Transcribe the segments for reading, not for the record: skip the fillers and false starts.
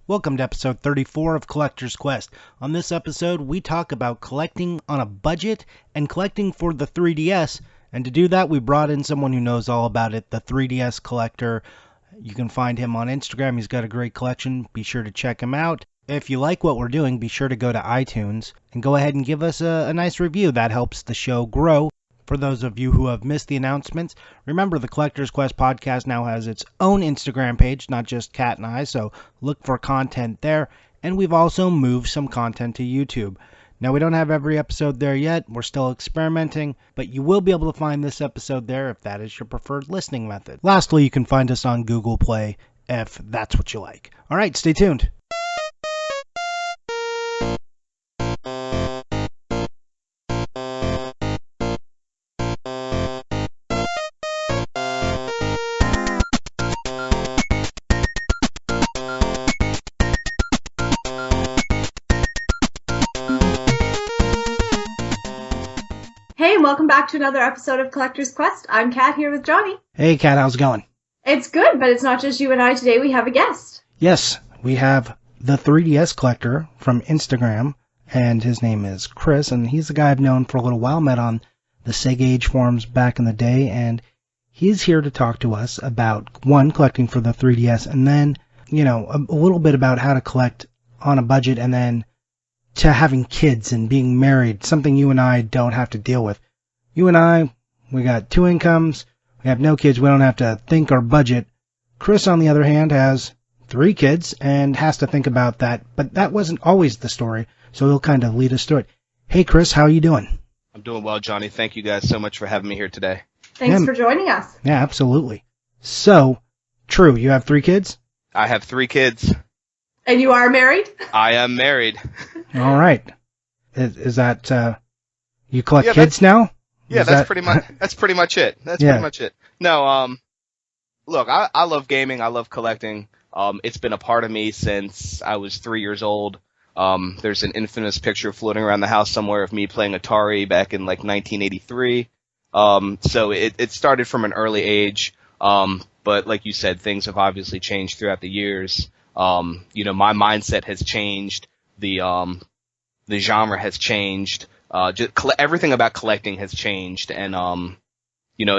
Welcome to episode 34 of Collector's Quest. On this episode, we talk about collecting on a budget and collecting for the 3DS. And to do that, we brought in someone who knows all about it, the 3DS collector. You can find him on Instagram. He's got a great collection. Be sure to check him out. If you like what we're doing, be sure to go to iTunes and go ahead and give us a nice review. That helps the show grow. For those of you who have missed the announcements, remember the Collector's Quest podcast now has its own Instagram page, not just Kat and I, so look for content there. And we've also moved some content to YouTube. Now, we don't have every episode there yet. We're still experimenting, but you will be able to find this episode there if that is your preferred listening method. Lastly, you can find us on Google Play if that's what you like. All right, stay tuned. Hey, and welcome back to another episode of Collector's Quest. I'm Kat here with Johnny. Hey, Kat, how's it going? It's good, but it's not just you and I today. We have a guest. Yes, we have the 3DS collector from Instagram, and his name is Chris, and he's the guy I've known for a little while, met on the Sega Age forums back in the day, and he's here to talk to us about, one, collecting for the 3DS, and then, a little bit about how to collect on a budget, and then to having kids and being married, something you and I don't have to deal with. You and I, we got two incomes, we have no kids, we don't have to think or budget. Chris, on the other hand, has 3 kids and has to think about that, but that wasn't always the story, so he'll kind of lead us through it. Hey, Chris, how are you doing? I'm doing well, Johnny. Thank you guys so much for having me here today. Thanks for joining us. Yeah, absolutely. So, true, you have 3 kids? I have 3 kids. And you are married? I am married. All right. Is that, you collect kids now? Yeah, that's pretty much it. That's pretty much it. No, look, I love gaming. I love collecting. It's been a part of me since I was 3 years old. There's an infamous picture floating around the house somewhere of me playing Atari back in like 1983. So it started from an early age. But like you said, things have obviously changed throughout the years. My mindset has changed. The genre has changed. Everything about collecting has changed, and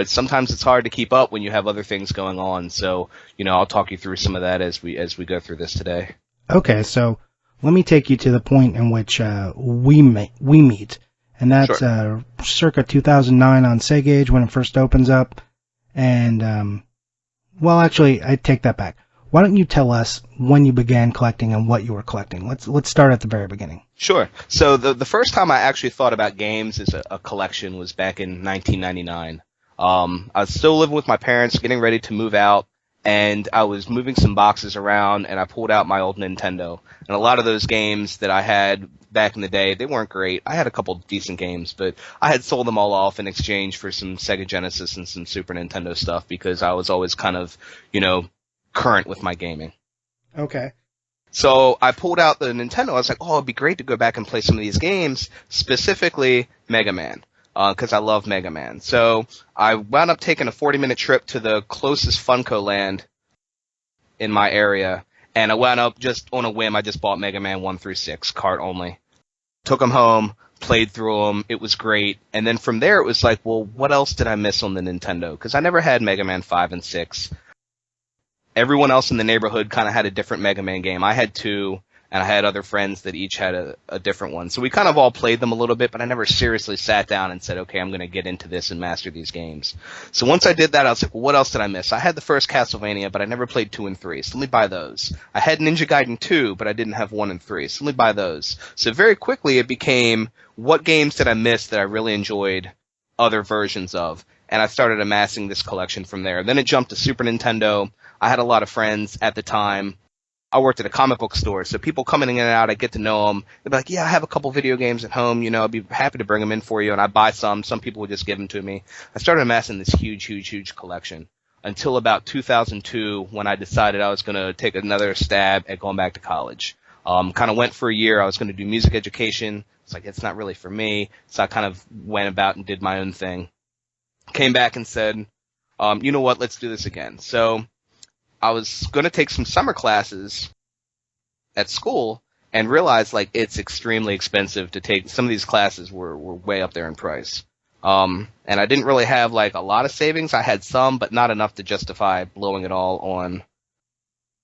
sometimes it's hard to keep up when you have other things going on. So, I'll talk you through some of that as we go through this today. Okay, so let me take you to the point in which we meet, and that's Sure. Circa 2009 on Sega Age when it first opens up. And actually, I take that back. Why don't you tell us when you began collecting and what you were collecting? Let's start at the very beginning. Sure. So the first time I actually thought about games as a collection was back in 1999. I was still living with my parents, getting ready to move out, and I was moving some boxes around, and I pulled out my old Nintendo. And a lot of those games that I had back in the day, they weren't great. I had a couple decent games, but I had sold them all off in exchange for some Sega Genesis and some Super Nintendo stuff because I was always kind of, current with my gaming. Okay. So I pulled out the Nintendo. I was like, oh, it'd be great to go back and play some of these games, specifically Mega Man, because I love Mega Man. So I wound up taking a 40-minute trip to the closest Funko Land in my area, and I wound up just on a whim, I just bought Mega Man 1 through 6, cart only. Took them home, played through them, it was great, and then from there it was like, well, what else did I miss on the Nintendo? Because I never had Mega Man 5 and 6. Everyone else in the neighborhood kind of had a different Mega Man game. I had 2, and I had other friends that each had a different one. So we kind of all played them a little bit, but I never seriously sat down and said, okay, I'm going to get into this and master these games. So once I did that, I was like, well, what else did I miss? I had the first Castlevania, but I never played 2 and 3, so let me buy those. I had Ninja Gaiden 2, but I didn't have 1 and 3, so let me buy those. So very quickly it became, what games did I miss that I really enjoyed other versions of? And I started amassing this collection from there. Then it jumped to Super Nintendo. I had a lot of friends at the time. I worked at a comic book store, so people coming in and out, I get to know them. They'd be like, yeah, I have a couple video games at home, I'd be happy to bring them in for you, and I'd buy some. Some people would just give them to me. I started amassing this huge collection until about 2002 when I decided I was going to take another stab at going back to college. Kind of went for a year. I was going to do music education. It's like, it's not really for me, so I kind of went about and did my own thing. Came back and said, you know what, let's do this again. So I was going to take some summer classes at school and realized like it's extremely expensive to take. Some of these classes were way up there in price. And I didn't really have like a lot of savings. I had some, but not enough to justify blowing it all on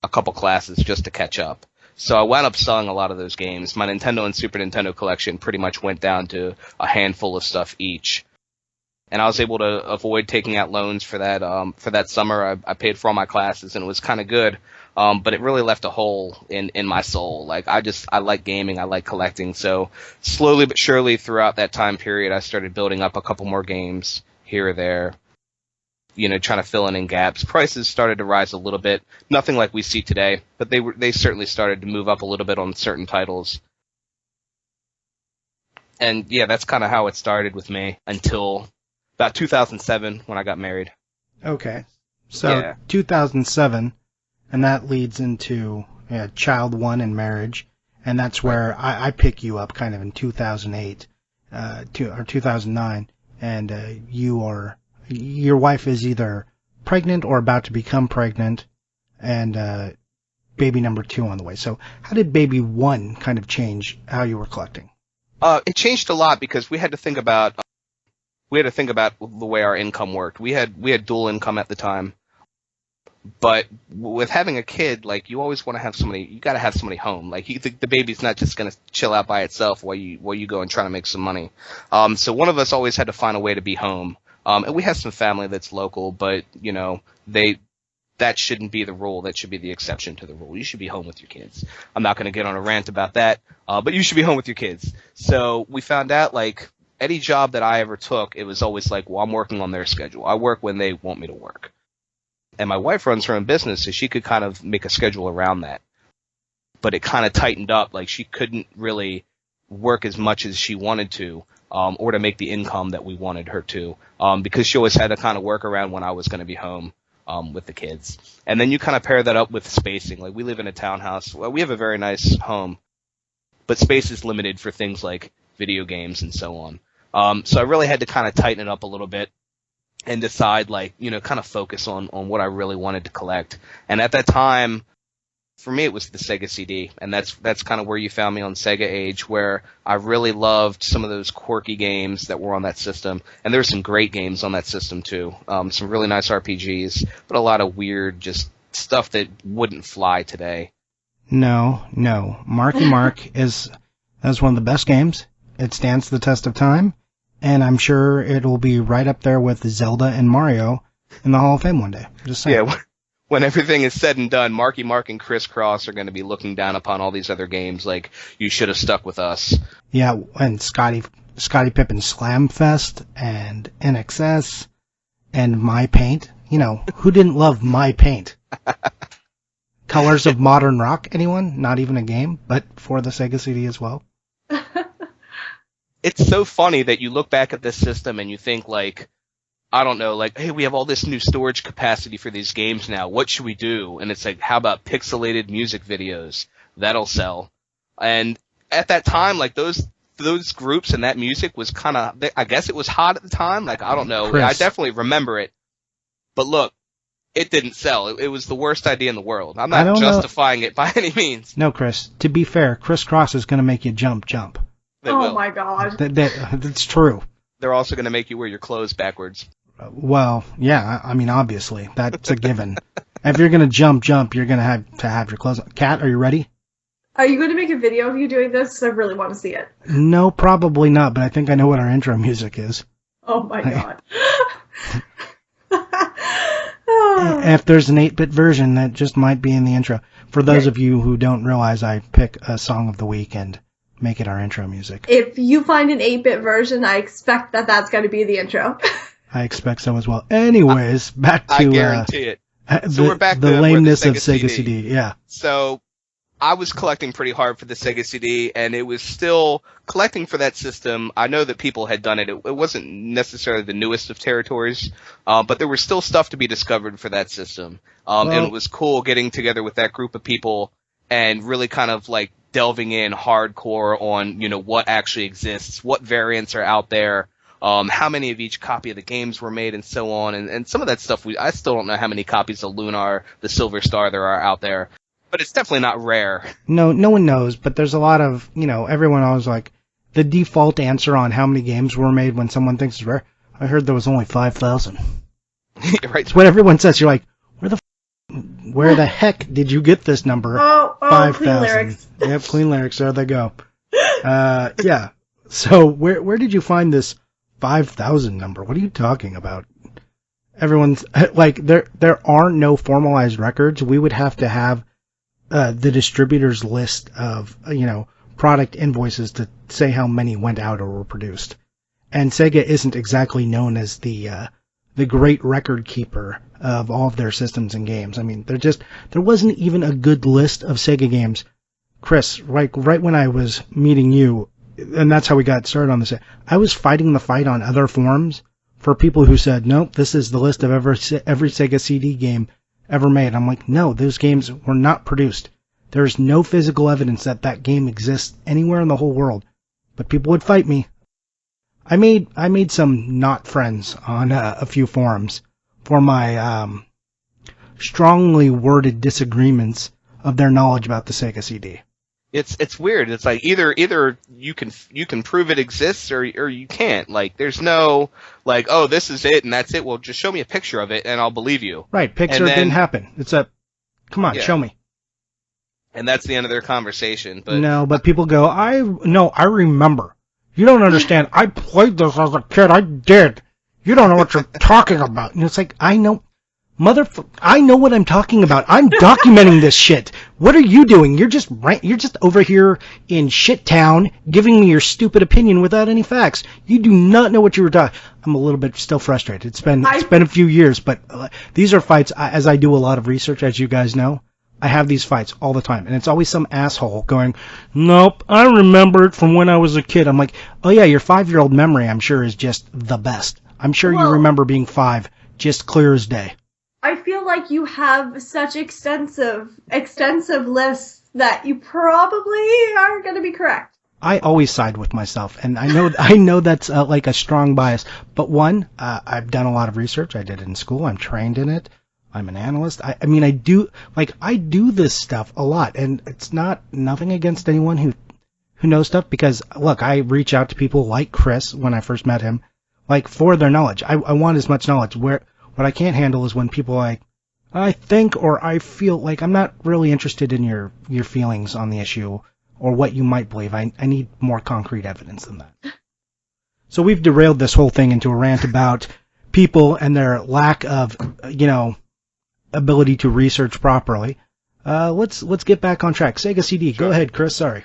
a couple classes just to catch up. So I wound up selling a lot of those games. My Nintendo and Super Nintendo collection pretty much went down to a handful of stuff each. And I was able to avoid taking out loans for that summer. I paid for all my classes, and it was kind of good. But it really left a hole in my soul. Like, I like gaming, I like collecting. So slowly but surely throughout that time period, I started building up a couple more games here or there, trying to fill in gaps. Prices started to rise a little bit. Nothing like we see today, but they certainly started to move up a little bit on certain titles. And yeah, that's kind of how it started with me until about 2007 when I got married. Okay. So 2007, and that leads into child one and marriage, and that's where I pick you up kind of in 2008 or 2009, and your wife is either pregnant or about to become pregnant, and baby number 2 on the way. So how did baby 1 kind of change how you were collecting? It changed a lot because we had to think about the way our income worked. We had dual income at the time, but with having a kid, like you always want to have somebody. You got to have somebody home. Like the baby's not just gonna chill out by itself while you go and try to make some money. So one of us always had to find a way to be home. And we have some family that's local, but that shouldn't be the rule. That should be the exception to the rule. You should be home with your kids. I'm not going to get on a rant about that, but you should be home with your kids. So we found out, like, any job that I ever took, it was always like, well, I'm working on their schedule. I work when they want me to work. And my wife runs her own business, so she could kind of make a schedule around that. But it kind of tightened up. Like, she couldn't really work as much as she wanted to, or to make the income that we wanted her to, because she always had to kind of work around when I was going to be home. With the kids. And then you kind of pair that up with spacing. Like, we live in a townhouse. Well, we have a very nice home, but space is limited for things like video games and so on. So I really had to kind of tighten it up a little bit and decide, like, kind of focus on what I really wanted to collect. And at that time, for me, it was the Sega CD, and that's kind of where you found me on Sega Age, where I really loved some of those quirky games that were on that system, and there were some great games on that system too. Some really nice RPGs, but a lot of weird, just stuff that wouldn't fly today. No, Marky Mark is one of the best games. It stands the test of time, and I'm sure it will be right up there with Zelda and Mario in the Hall of Fame one day. Just saying. Yeah. When everything is said and done, Marky Mark and Criss Cross are going to be looking down upon all these other games like, you should have stuck with us. Yeah, and Scottie Pippen Slam Fest and NXS and My Paint. Who didn't love My Paint? Colors of Modern Rock, anyone? Not even a game, but for the Sega CD as well. It's so funny that you look back at this system and you think, like, I don't know, like, hey, we have all this new storage capacity for these games now. What should we do? And it's like, how about pixelated music videos? That'll sell. And at that time, like, those groups and that music was kind of, I guess it was hot at the time. Like, I don't know. Chris. I definitely remember it. But look, it didn't sell. It was the worst idea in the world. I'm not justifying it by any means. No, Chris. To be fair, Criss Cross is going to make you jump. They will. My God. That's true. They're also going to make you wear your clothes backwards. Well, yeah, I mean, obviously, that's a given. If you're going to jump, you're going to have your clothes on. Kat, are you ready? Are you going to make a video of you doing this? I really want to see it. No, probably not, but I think I know what our intro music is. Oh, my God. If there's an 8-bit version, that just might be in the intro. For those of you who don't realize, I pick a song of the week and make it our intro music. If you find an 8-bit version, I expect that that's going to be the intro. I expect so as well. Anyways, back to... I guarantee it. So we're back to the lameness of Sega CD. Yeah. So I was collecting pretty hard for the Sega CD, and it was still collecting for that system. I know that people had done it. It wasn't necessarily the newest of territories, but there was still stuff to be discovered for that system. And it was cool getting together with that group of people and really kind of like delving in hardcore on, what actually exists, what variants are out there, how many of each copy of the games were made and so on. And some of that stuff, I still don't know how many copies of Lunar, the Silver Star there are out there. But it's definitely not rare. No one knows, but there's a lot of, everyone always like, the default answer on how many games were made when someone thinks it's rare. I heard there was only 5,000. Right. It's what everyone says. You're like, where the heck did you get this number? Oh, 5,000. Clean Lyrics. Yep, Clean Lyrics. There they go. Yeah. So where did you find this 5,000 number? What are you talking about? Everyone's like, there are no formalized records. We would have to have the distributor's list of product invoices to say how many went out or were produced. And Sega isn't exactly known as the great record keeper of all of their systems and games. I mean, there wasn't even a good list of Sega games. Chris, right when I was meeting you, and that's how we got started on this, I was fighting the fight on other forums for people who said, nope, this is the list of every Sega CD game ever made. I'm like, no, those games were not produced. There's no physical evidence that game exists anywhere in the whole world. But people would fight me. I made some not friends on a few forums for my strongly worded disagreements of their knowledge about the Sega CD. It's weird. It's like either you can prove it exists or you can't. Like there's no like, oh, this is it and that's it. Well, just show me a picture of it and I'll believe you. Right, picture didn't happen. It's come on, show me. And that's the end of their conversation. But no, but people go, I remember. You don't understand. I played this as a kid. I did. You don't know what you're talking about. And it's like, I know. I know what I'm talking about. I'm documenting this shit. What are you doing? You're just over here in shit town giving me your stupid opinion without any facts. You do not know what you were talking. I'm a little bit still frustrated. It's been a few years, but these are fights. As I do a lot of research, as you guys know, I have these fights all the time, and it's always some asshole going, nope, I remember it from when I was a kid. I'm like, oh yeah, your 5-year-old memory, I'm sure, is just the best. I'm sure you remember being 5, just clear as day. I feel like you have such extensive lists that you probably are going to be correct. I always side with myself, and I know that's like a strong bias. But one, I've done a lot of research. I did it in school. I'm trained in it. I'm an analyst. I mean, I do this stuff a lot, and it's nothing against anyone who knows stuff, because look, I reach out to people like Chris when I first met him, like for their knowledge. I want as much knowledge. What I can't handle is when people like, I think or I feel. Like, I'm not really interested in your feelings on the issue or what you might believe. I need more concrete evidence than that. So we've derailed this whole thing into a rant about people and their lack of, ability to research properly. Let's get back on track. Sega CD. Sure. Go ahead, Chris. Sorry.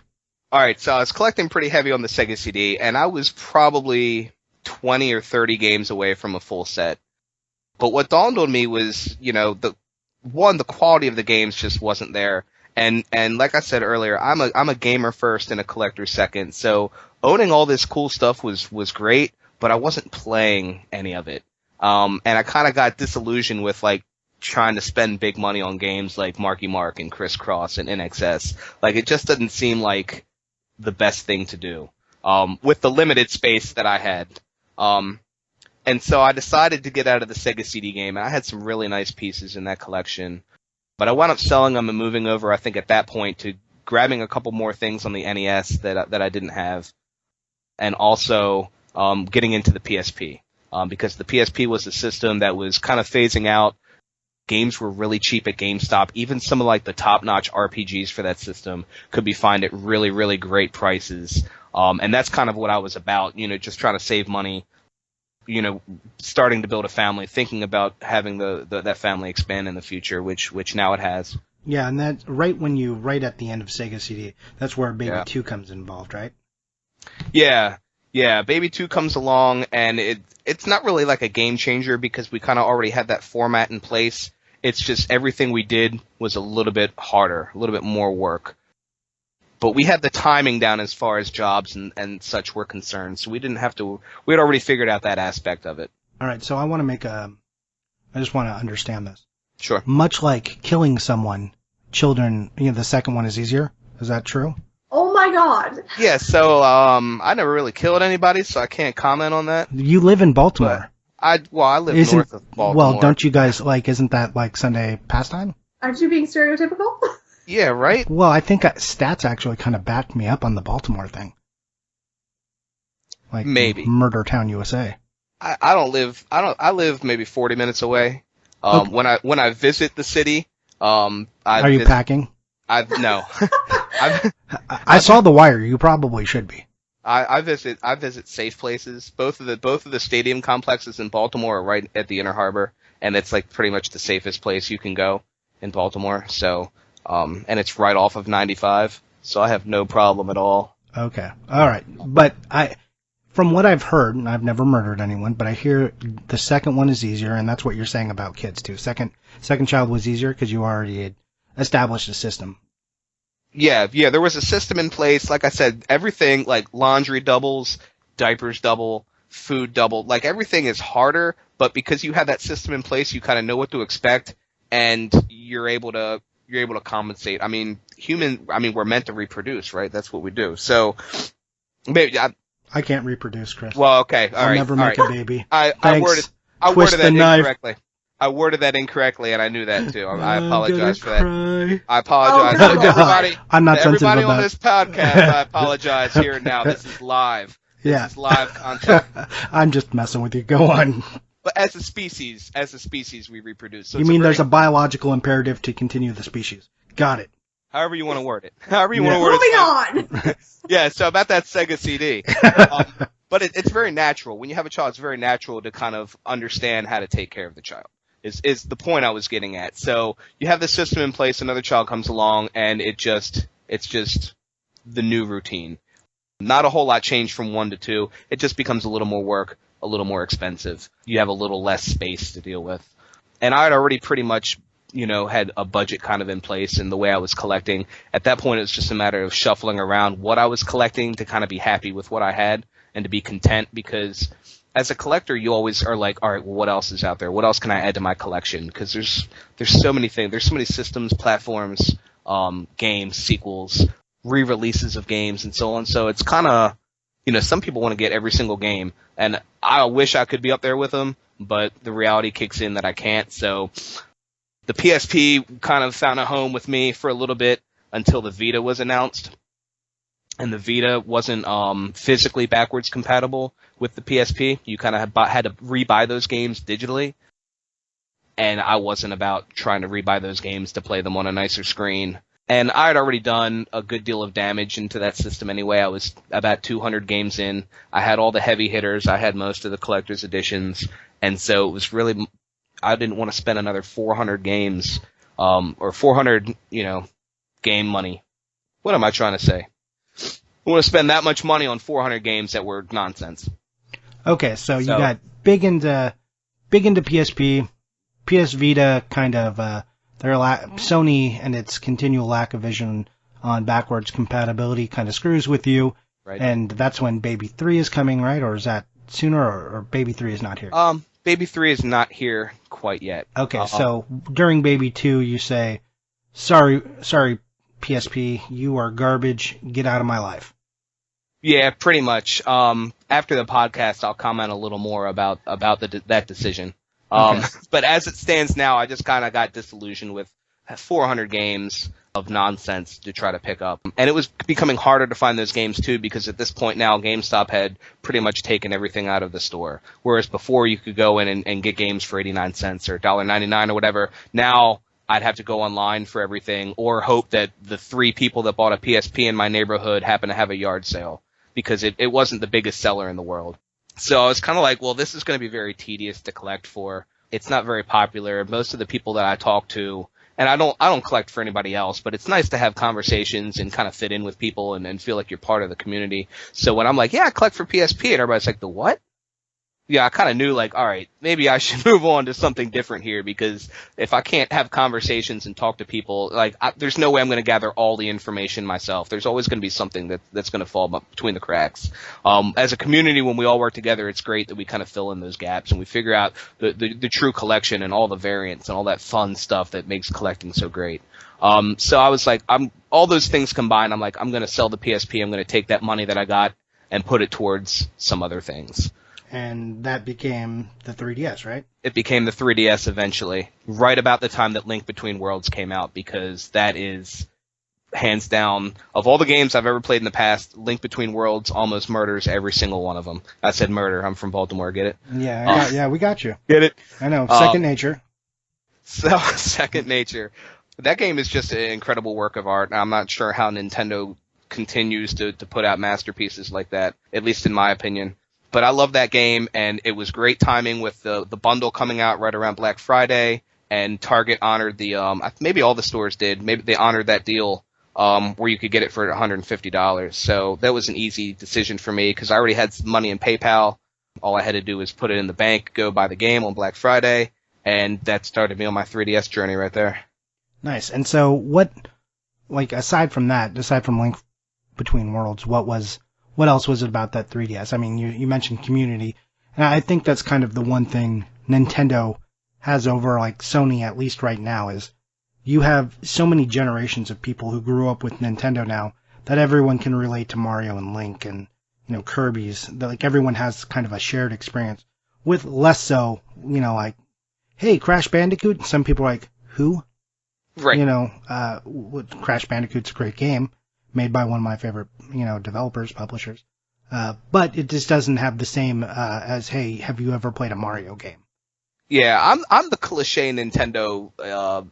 All right. So I was collecting pretty heavy on the Sega CD, and I was probably 20 or 30 games away from a full set. But what dawned on me was, the quality of the games just wasn't there. And like I said earlier, I'm a gamer first and a collector second. So owning all this cool stuff was great, but I wasn't playing any of it. And I kind of got disillusioned with like trying to spend big money on games like Marky Mark and Criss Cross and NXS. Like, it just doesn't seem like the best thing to do with the limited space that I had. And so I decided to get out of the Sega CD game, and I had some really nice pieces in that collection. But I wound up selling them and moving over, I think, at that point to grabbing a couple more things on the NES that I didn't have, and also getting into the PSP. Because the PSP was a system that was kind of phasing out. Games were really cheap at GameStop. Even some of like the top-notch RPGs for that system could be found at really, really great prices. And that's kind of what I was about, just trying to save money, starting to build a family, thinking about having that family expand in the future, which now it has. Yeah, and that's right at the end of Sega CD, that's where Baby 2 comes involved, right? Yeah, Baby 2 comes along, and it's not really like a game changer because we kind of already had that format in place. It's just everything we did was a little bit harder, a little bit more work. But we had the timing down as far as jobs and such were concerned, so we didn't have to. We had already figured out that aspect of it. All right, so I just want to understand this. Sure. Much like killing someone, children, the second one is easier. Is that true? Oh my God. Yeah. So I never really killed anybody, so I can't comment on that. You live in Baltimore. I live north of Baltimore. Well, don't you guys isn't that like Sunday pastime? Aren't you being stereotypical? Yeah, right? Well, I think stats actually kind of backed me up on the Baltimore thing. Like Maybe. Murder Town, USA. I live maybe 40 minutes away. Okay. When I visit the city, Are you packing? No. I saw The Wire. You probably should be. I visit safe places. Both of the stadium complexes in Baltimore are right at the Inner Harbor, and it's like pretty much the safest place you can go in Baltimore. So, and it's right off of 95, so I have no problem at all. Okay. All right. But from what I've heard, and I've never murdered anyone, but I hear the second one is easier, and that's what you're saying about kids too. Second child was easier because you already had established a system. Yeah, there was a system in place. Like I said, everything like laundry doubles, diapers double, food double, like everything is harder, but because you have that system in place, you kind of know what to expect, and you're able to compensate. I mean, we're meant to reproduce, right? That's what we do. So maybe I can't reproduce, Chris. well, okay, all I'll right, never all make right. a baby. I Thanks. worded that knife. incorrectly. I worded that incorrectly, and I knew that too. I apologize for that. Cry. I apologize Oh, to God. everybody. I'm not sensitive Everybody about on this podcast, I apologize here and now. This is live. Yeah. This is live content. I'm just messing with you. Go on. But as a species, we reproduce. So You mean there's a biological imperative to continue the species? Got it. however you want to word it. However you Yeah. want to word it. Moving on. Yeah, so about that Sega CD. But it's very natural. When you have a child, it's very natural to kind of understand how to take care of the child. Is the point I was getting at. So you have the system in place, another child comes along, and it's just the new routine. Not a whole lot changed from 1 to 2. It just becomes a little more work, a little more expensive. You have a little less space to deal with. And I had already pretty much, had a budget kind of in place, and the way I was collecting. At that point, it was just a matter of shuffling around what I was collecting to kind of be happy with what I had and to be content, because as a collector, you always are like, all right, well, what else is out there? What else can I add to my collection? Because there's so many things. There's so many systems, platforms, games, sequels, re-releases of games, and so on. So it's kind of, some people want to get every single game, and I wish I could be up there with them, but the reality kicks in that I can't. So the PSP kind of found a home with me for a little bit until the Vita was announced. And the Vita wasn't physically backwards compatible with the PSP. You kind of had to re-buy those games digitally. And I wasn't about trying to re-buy those games to play them on a nicer screen. And I had already done a good deal of damage into that system anyway. I was about 200 games in. I had all the heavy hitters. I had most of the collector's editions. And so it was really, I didn't want to spend another 400 games, or 400, game money. What am I trying to say? I want to spend that much money on 400 games that were nonsense. Okay, so you got big into PSP, PS Vita kind of Sony and its continual lack of vision on backwards compatibility kind of screws with you, Right. And that's when Baby 3 is coming, right? Or is that sooner, or Baby 3 is not here? Baby 3 is not here quite yet. Okay, so during Baby 2 you say, sorry PSP, you are garbage, get out of my life. Yeah, pretty much. After the podcast, I'll comment a little more about that decision. Okay. But as it stands now, I just kind of got disillusioned with 400 games of nonsense to try to pick up. And it was becoming harder to find those games too, because at this point now, GameStop had pretty much taken everything out of the store. Whereas before you could go in and get games for 89 cents or $1.99 or whatever. Now I'd have to go online for everything, or hope that the 3 people that bought a PSP in my neighborhood happen to have a yard sale, because it wasn't the biggest seller in the world. So I was kind of like, well, this is going to be very tedious to collect for. It's not very popular. Most of the people that I talk to, and I don't collect for anybody else, but it's nice to have conversations and kind of fit in with people and feel like you're part of the community. So when I'm like, yeah, I collect for PSP, and everybody's like, the what? Yeah, I kind of knew, like, all right, maybe I should move on to something different here, because if I can't have conversations and talk to people, like, there's no way I'm going to gather all the information myself. There's always going to be something that's going to fall between the cracks. As a community, when we all work together, it's great that we kind of fill in those gaps and we figure out the true collection and all the variants and all that fun stuff that makes collecting so great. So I was like, all those things combined, I'm like, I'm going to sell the PSP. I'm going to take that money that I got and put it towards some other things. And that became the 3DS, right? It became the 3DS eventually, right about the time that Link Between Worlds came out, because that is hands down, of all the games I've ever played in the past, Link Between Worlds almost murders every single one of them. I said murder. I'm from Baltimore. Get it? Yeah, we got you. Get it? I know. Second nature. So, second nature. That game is just an incredible work of art. I'm not sure how Nintendo continues to put out masterpieces like that, at least in my opinion. But I love that game, and it was great timing with the bundle coming out right around Black Friday, and Target honored maybe all the stores did, maybe they honored that deal where you could get it for $150. So that was an easy decision for me because I already had some money in PayPal. All I had to do was put it in the bank, go buy the game on Black Friday, and that started me on my 3DS journey right there. Nice. And so aside from Link Between Worlds, what else was it about that 3DS? I mean, you mentioned community, and I think that's kind of the one thing Nintendo has over like Sony, at least right now, is you have so many generations of people who grew up with Nintendo now that everyone can relate to Mario and Link and, Kirby's. Like everyone has kind of a shared experience, with less so, like, hey, Crash Bandicoot. Some people are like, who? Right. Crash Bandicoot's a great game made by one of my favorite, developers, publishers. But it just doesn't have the same as, hey, have you ever played a Mario game? Yeah, I'm the cliche Nintendo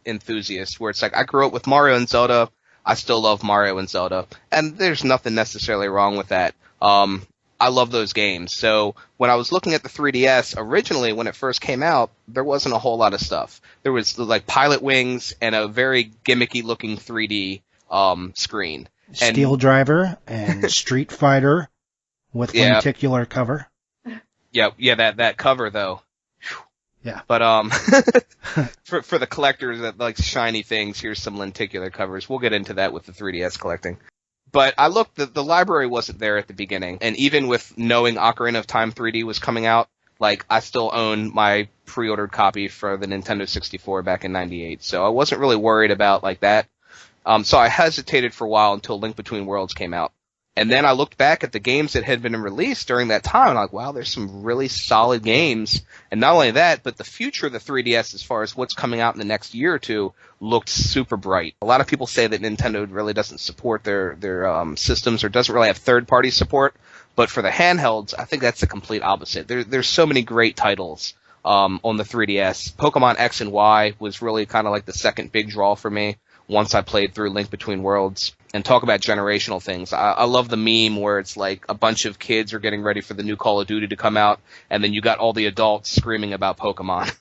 enthusiast where it's like I grew up with Mario and Zelda. I still love Mario and Zelda, and there's nothing necessarily wrong with that. I love those games. So when I was looking at the 3DS originally, when it first came out, there wasn't a whole lot of stuff. There was like Pilot Wings and a very gimmicky looking 3D screen. Steel Driver and Street Fighter with lenticular cover. Yeah, that cover though. Yeah. But for the collectors that like shiny things, here's some lenticular covers. We'll get into that with the 3DS collecting. But I looked, the library wasn't there at the beginning, and even with knowing Ocarina of Time 3D was coming out, like I still own my pre-ordered copy for the Nintendo 64 back in '98, so I wasn't really worried about like that. So I hesitated for a while until Link Between Worlds came out. And then I looked back at the games that had been released during that time, and I'm like, wow, there's some really solid games. And not only that, but the future of the 3DS as far as what's coming out in the next year or two looked super bright. A lot of people say that Nintendo really doesn't support their systems or doesn't really have third-party support. But for the handhelds, I think that's the complete opposite. There's so many great titles on the 3DS. Pokemon X and Y was really kind of like the second big draw for me once I played through Link Between Worlds. And talk about generational things. I love the meme where it's like a bunch of kids are getting ready for the new Call of Duty to come out, and then you got all the adults screaming about Pokemon.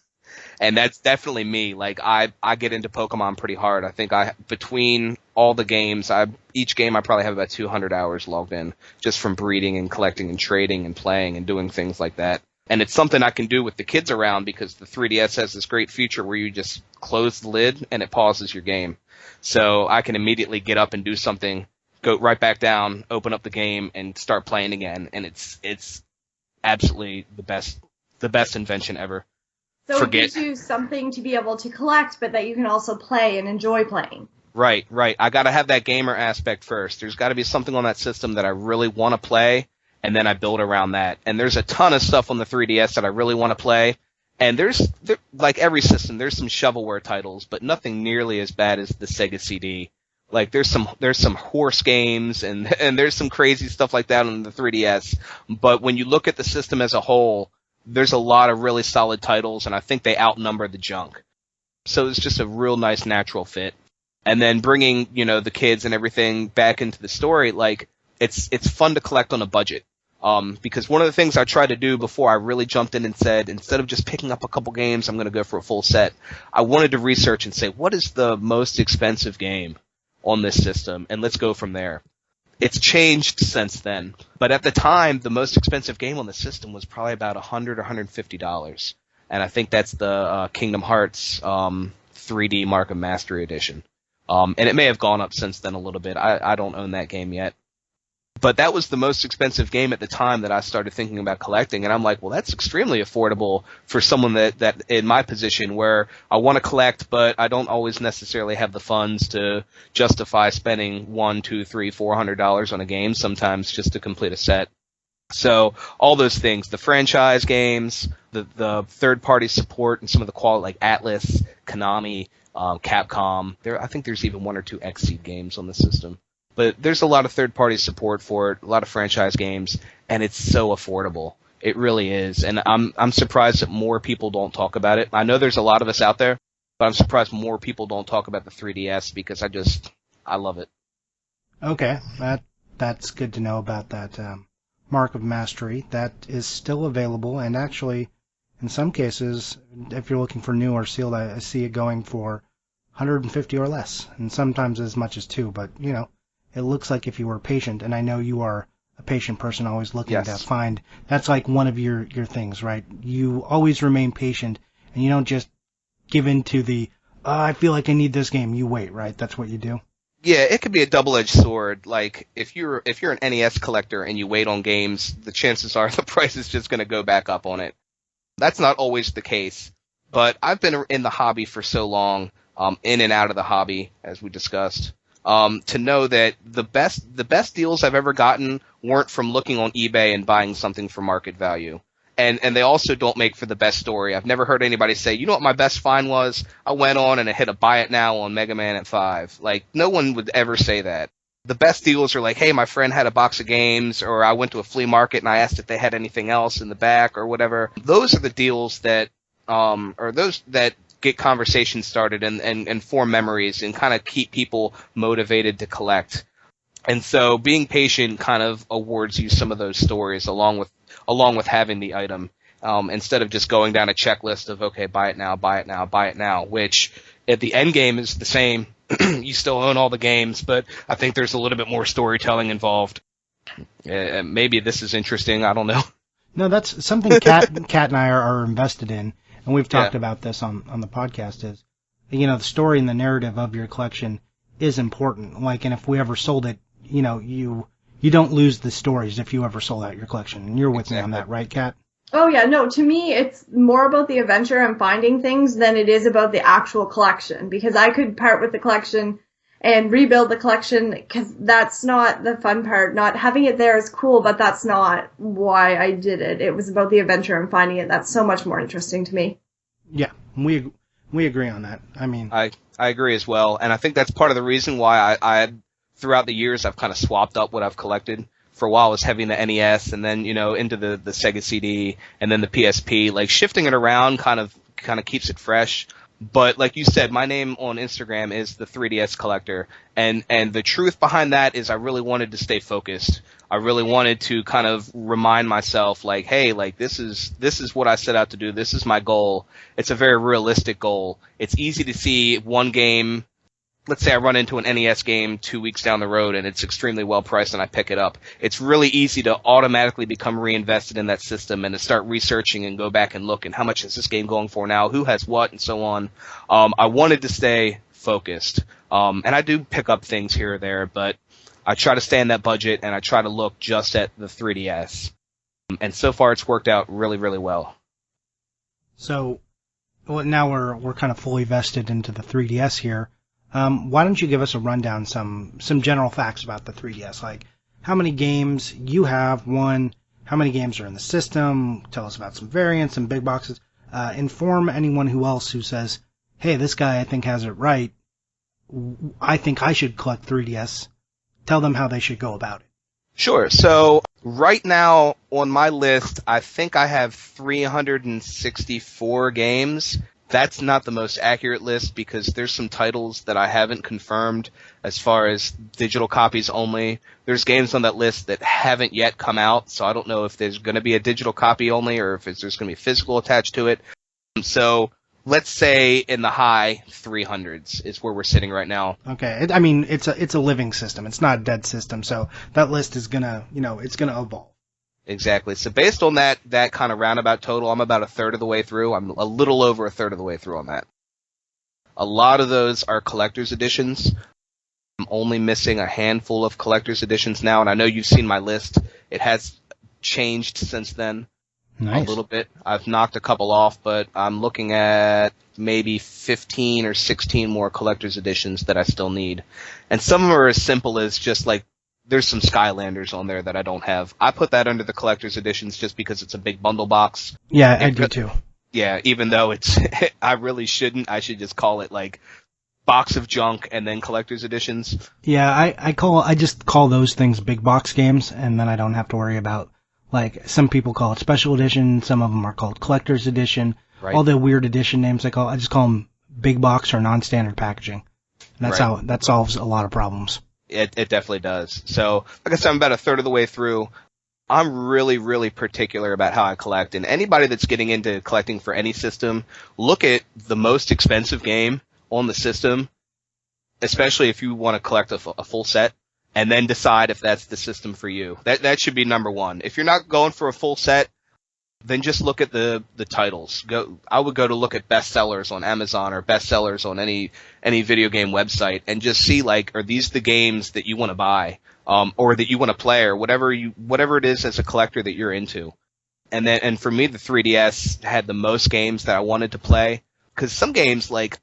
And that's definitely me. Like, I get into Pokemon pretty hard. I think between all the games, each game I probably have about 200 hours logged in, just from breeding and collecting and trading and playing and doing things like that. And it's something I can do with the kids around because the 3DS has this great feature where you just close the lid and it pauses your game. So I can immediately get up and do something, go right back down, open up the game, and start playing again. And it's absolutely the best invention ever. So it gives you something to be able to collect, but that you can also play and enjoy playing. Right. I got to have that gamer aspect first. There's got to be something on that system that I really want to play, and then I build around that. And there's a ton of stuff on the 3DS that I really want to play. And like every system, there's some shovelware titles, but nothing nearly as bad as the Sega CD. Like there's some horse games and there's some crazy stuff like that on the 3DS. But when you look at the system as a whole, there's a lot of really solid titles, and I think they outnumber the junk. So it's just a real nice natural fit. And then bringing, the kids and everything back into the story, like it's fun to collect on a budget. Because one of the things I tried to do before I really jumped in and said, instead of just picking up a couple games, I'm going to go for a full set. I wanted to research and say, what is the most expensive game on this system? And let's go from there. It's changed since then. But at the time, the most expensive game on the system was probably about $100 or $150. And I think that's the Kingdom Hearts 3D Mark of Mastery Edition. And it may have gone up since then a little bit. I don't own that game yet. But that was the most expensive game at the time that I started thinking about collecting. And I'm like, well, that's extremely affordable for someone that in my position where I want to collect, but I don't always necessarily have the funds to justify spending $100, $200, $300, $400 on a game sometimes just to complete a set. So all those things, the franchise games, the third-party support, and some of the quality like Atlas, Konami, Capcom. I think there's even 1 or 2 Xseed games on the system. But there's a lot of third-party support for it, a lot of franchise games, and it's so affordable. It really is. And I'm surprised that more people don't talk about it. I know there's a lot of us out there, but I'm surprised more people don't talk about the 3DS because I love it. Okay, that's good to know about that Mark of Mastery. That is still available, and actually, in some cases, if you're looking for new or sealed, I see it going for $150 or less, and sometimes as much as $2. But it looks like if you were patient, and I know you are a patient person, always looking to find. That's like one of your things, right? You always remain patient, and you don't just give in to the I feel like I need this game. You wait, right? That's what you do. Yeah, it could be a double-edged sword. Like if you're an NES collector and you wait on games, the chances are the price is just going to go back up on it. That's not always the case, but I've been in the hobby for so long, in and out of the hobby, as we discussed, to know that the best deals I've ever gotten weren't from looking on eBay and buying something for market value. And they also don't make for the best story. I've never heard anybody say, you know what my best find was? I went on and I hit a buy it now on Mega Man at 5. Like, no one would ever say that. The best deals are like, hey, my friend had a box of games, or I went to a flea market and I asked if they had anything else in the back or whatever. Those are the deals that, or those that get conversations started and form memories and kind of keep people motivated to collect. And so being patient kind of awards you some of those stories along with having the item, instead of just going down a checklist of, okay, buy it now, buy it now, buy it now, which at the end game is the same. You still own all the games, but I think there's a little bit more storytelling involved. Maybe this is interesting. I don't know. No, that's something Kat and I are invested in, and we've talked about this on the podcast, is, the story and the narrative of your collection is important. Like, and if we ever sold it, you don't lose the stories if you ever sold out your collection. And you're with me on that, right, Kat? Oh, yeah. No, to me, it's more about the adventure and finding things than it is about the actual collection. Because I could part with the collection and rebuild the collection, because that's not the fun part. Not having it there is cool, but that's not why I did it. It was about the adventure and finding it. That's so much more interesting to me. Yeah, we agree on that. I mean, I agree as well. And I think that's part of the reason why I throughout the years, I've kind of swapped up what I've collected. For a while, I was having the NES, and then, into the Sega CD, and then the PSP. Like, shifting it around kind of keeps it fresh. But like you said, my name on Instagram is the 3DS Collector, and the truth behind that is I really wanted to stay focused. I really wanted to kind of remind myself, like, hey, like, this is what I set out to do. This is my goal. It's a very realistic goal. It's easy to see one game. Let's say I run into an NES game 2 weeks down the road and it's extremely well priced and I pick it up. It's really easy to automatically become reinvested in that system and to start researching and go back and look and how much is this game going for now, who has what, and so on. I wanted to stay focused. And I do pick up things here or there, but I try to stay in that budget and I try to look just at the 3DS. And so far it's worked out really, really well. So, now we're kind of fully vested into the 3DS here. Why don't you give us a rundown, some general facts about the 3DS, like how many games you have, how many games are in the system, tell us about some variants and big boxes, inform anyone else who says, hey, this guy I think has it right, I think I should collect 3DS, tell them how they should go about it. Sure. So right now on my list, I think I have 364 games. That's not the most accurate list because there's some titles that I haven't confirmed as far as digital copies only. There's games on that list that haven't yet come out, so I don't know if there's going to be a digital copy only or if there's going to be physical attached to it. So let's say in the high 300s is where we're sitting right now. Okay. I mean, it's a living system. It's not a dead system, so that list is going to, it's going to evolve. Exactly. So based on that kind of roundabout total, I'm about a third of the way through. I'm a little over a third of the way through on that. A lot of those are collector's editions. I'm only missing a handful of collector's editions now, and I know you've seen my list. It has changed since then. Nice. A little bit. I've knocked a couple off, but I'm looking at maybe 15 or 16 more collector's editions that I still need. And some of them are as simple as just like There's some Skylanders on there that I don't have. I put that under the collector's editions just because it's a big bundle box. Yeah, I do too. Yeah, even though it's, I really shouldn't. I should just call it like box of junk and then collector's editions. Yeah, I just call those things big box games, and then I don't have to worry about, like, some people call it special edition, some of them are called collector's edition. Right. All the weird edition names I just call them big box or non-standard packaging. And that's how that solves a lot of problems. It definitely does. So, like I said, I'm about a third of the way through. I'm really, really particular about how I collect. And anybody that's getting into collecting for any system, look at the most expensive game on the system, especially if you want to collect a full set, and then decide if that's the system for you. That should be number one. If you're not going for a full set, then just look at the titles. I would go to look at bestsellers on Amazon or bestsellers on any video game website and just see, like, are these the games that you want to buy, or that you want to play, or whatever it is as a collector that you're into. And for me, the 3DS had the most games that I wanted to play, because some games, like,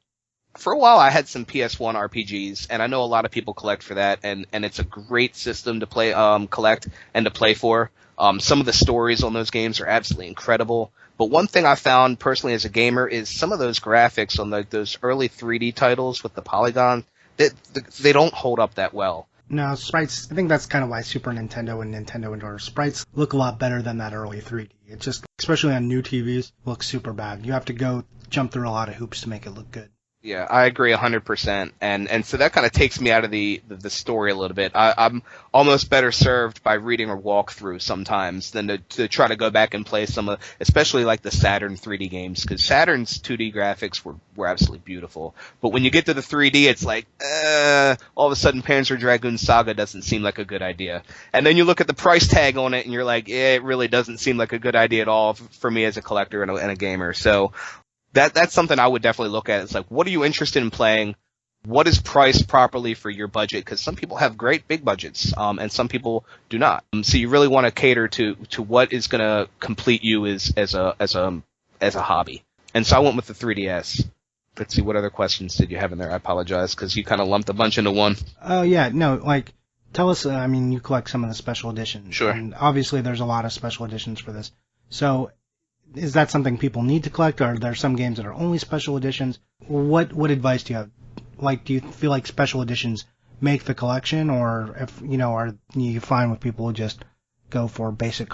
for a while I had some PS1 RPGs, and I know a lot of people collect for that, and it's a great system to play, collect and to play for. Some of the stories on those games are absolutely incredible. But one thing I found personally as a gamer is some of those graphics on those early 3D titles with the polygon, they don't hold up that well. No, sprites, I think that's kind of why Super Nintendo and Nintendo Endeavor sprites look a lot better than that early 3D. It just, especially on new TVs, looks super bad. You have to jump through a lot of hoops to make it look good. Yeah, I agree 100%. And so that kind of takes me out of the story a little bit. I'm almost better served by reading a walkthrough sometimes than to try to go back and play some of, especially like the Saturn 3D games, because Saturn's 2D graphics were absolutely beautiful. But when you get to the 3D, it's like, all of a sudden Panzer Dragoon Saga doesn't seem like a good idea. And then you look at the price tag on it and you're like, it really doesn't seem like a good idea at all for me as a collector and a gamer. So that's something I would definitely look at. It's like, what are you interested in playing? What is priced properly for your budget? Because some people have great big budgets, and some people do not. So you really want to cater to what is going to complete you as a hobby. And so I went with the 3DS. Let's see, what other questions did you have in there? I apologize because you kind of lumped a bunch into one. Oh yeah, no, like, tell us. I mean, you collect some of the special editions. Sure. And obviously, there's a lot of special editions for this. So, is that something people need to collect, or are there some games that are only special editions? What advice do you have? Like, do you feel like special editions make the collection, or if are you fine with people who just go for basic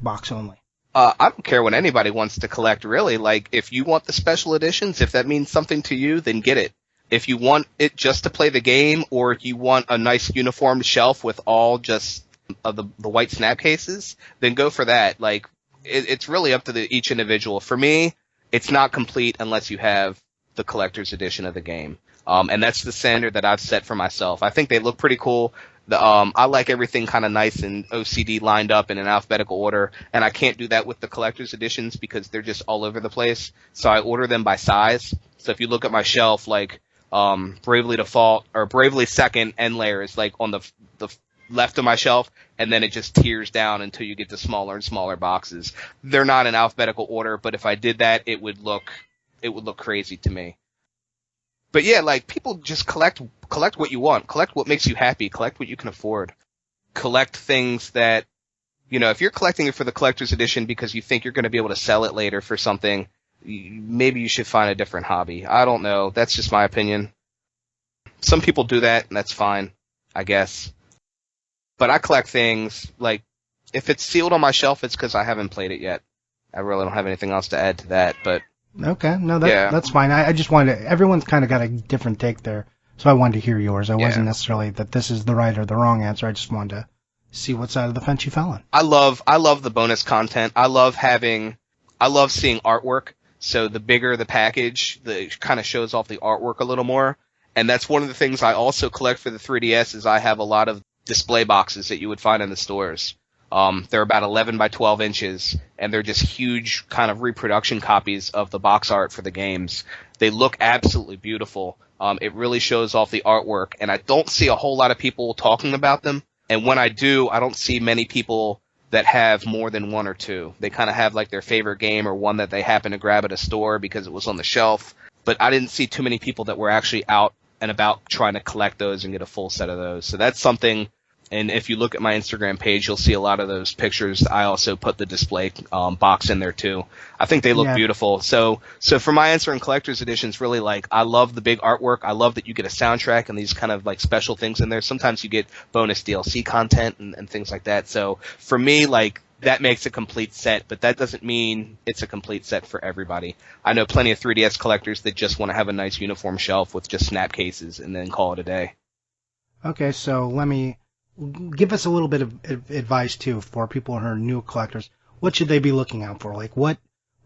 box only? I don't care what anybody wants to collect, really. Like, if you want the special editions, if that means something to you, then get it. If you want it just to play the game, or if you want a nice uniformed shelf with all just of the white snap cases, then go for that. Like, it's really up to each individual. For me, it's not complete unless you have the collector's edition of the game. And that's the standard that I've set for myself. I think they look pretty cool. I like everything kind of nice and OCD lined up in an alphabetical order, and I can't do that with the collector's editions because they're just all over the place. So I order them by size. So if you look at my shelf, like, Bravely Default or Bravely Second End Layer is like on the left of my shelf, and then it just tiers down until you get to smaller and smaller boxes. They're not in alphabetical order, but if I did that, it would look crazy to me. But yeah, like, people just collect what you want, collect what makes you happy, collect what you can afford, collect things that, if you're collecting it for the collector's edition because you think you're going to be able to sell it later for something, maybe you should find a different hobby. I don't know. That's just my opinion. Some people do that, and that's fine, I guess. But I collect things, like, if it's sealed on my shelf, it's because I haven't played it yet. I really don't have anything else to add to that, but... Okay, no, that's fine. I just wanted to... Everyone's kind of got a different take there, so I wanted to hear yours. I wasn't necessarily that this is the right or the wrong answer. I just wanted to see what side of the fence you fell on. I love the bonus content. I love seeing artwork. So the bigger the package, it kind of shows off the artwork a little more. And that's one of the things I also collect for the 3DS is I have a lot of display boxes that you would find in the stores. They're about 11 by 12 inches, and they're just huge kind of reproduction copies of the box art for the games. They look absolutely beautiful. It really shows off the artwork, and I don't see a whole lot of people talking about them. And when I do, I don't see many people that have more than one or two. They kind of have like their favorite game or one that they happen to grab at a store because it was on the shelf. But I didn't see too many people that were actually out and about trying to collect those and get a full set of those. So that's something And if you look at my Instagram page, you'll see a lot of those pictures. I also put the display box in there too. I think they look beautiful. So for my answer in collector's editions, really, like, I love the big artwork. I love that you get a soundtrack and these kind of like special things in there. Sometimes you get bonus DLC content and things like that. So for me, like, that makes a complete set, but that doesn't mean it's a complete set for everybody. I know plenty of 3DS collectors that just want to have a nice uniform shelf with just snap cases and then call it a day. Okay, so let me give us a little bit of advice too for people who are new collectors. What should they be looking out for? Like, what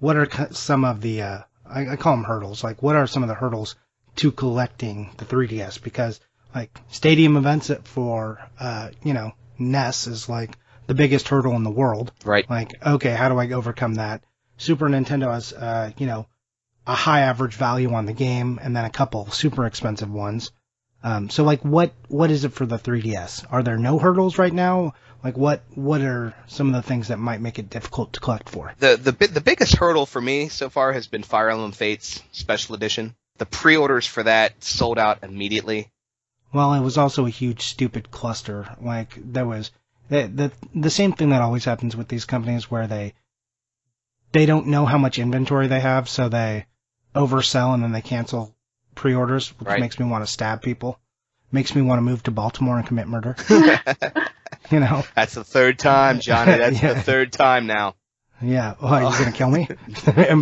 are some of the I call them hurdles? Like, what are some of the hurdles to collecting the 3DS? Because like stadium events for NES is like the biggest hurdle in the world. Right. Like, okay, how do I overcome that? Super Nintendo has a high average value on the game, and then a couple super expensive ones. So like, what is it for the 3DS? Are there no hurdles right now? Like, what are some of the things that might make it difficult to collect for? The biggest hurdle for me so far has been Fire Emblem Fates Special Edition. The pre-orders for that sold out immediately. Well, it was also a huge stupid cluster. Like, there was the same thing that always happens with these companies where they don't know how much inventory they have, so they oversell and then they cancel pre-orders, which right. makes me want to stab people. Makes me want to move to Baltimore and commit murder. That's the third time, Johnny. That's the third time now. Yeah. Oh, are you going to kill me?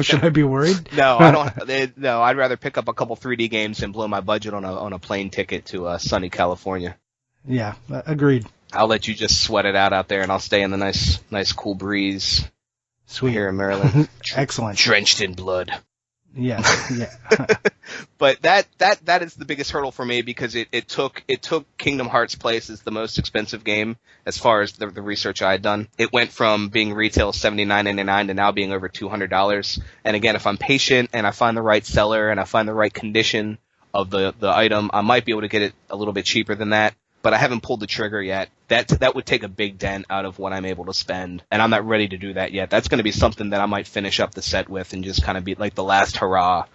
Should I be worried? No, I don't. No, I'd rather pick up a couple 3D games and blow my budget on a plane ticket to sunny California. Yeah, agreed. I'll let you just sweat it out there, and I'll stay in the nice cool breeze. Sweet. Here in Maryland. Excellent. Drenched in blood. Yeah. But that is the biggest hurdle for me because it took Kingdom Hearts place as the most expensive game as far as the research I had done. It went from being retail $79.99 to now being over $200. And again, if I'm patient and I find the right seller and I find the right condition of the item, I might be able to get it a little bit cheaper than that. But I haven't pulled the trigger yet. That would take a big dent out of what I'm able to spend, and I'm not ready to do that yet. That's going to be something that I might finish up the set with and just kind of be like the last hurrah.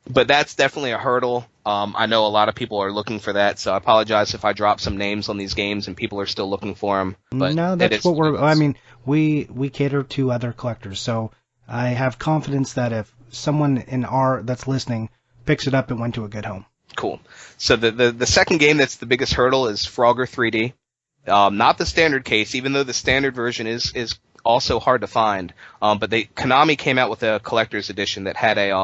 But that's definitely a hurdle. I know a lot of people are looking for that, so I apologize if I drop some names on these games and people are still looking for them. But no, that's what we're. I mean, we cater to other collectors, so I have confidence that if someone that's listening picks it up, it went to a good home. Cool. So the second game that's the biggest hurdle is Frogger 3D. Not the standard case, even though the standard version is also hard to find. But Konami came out with a collector's edition that had a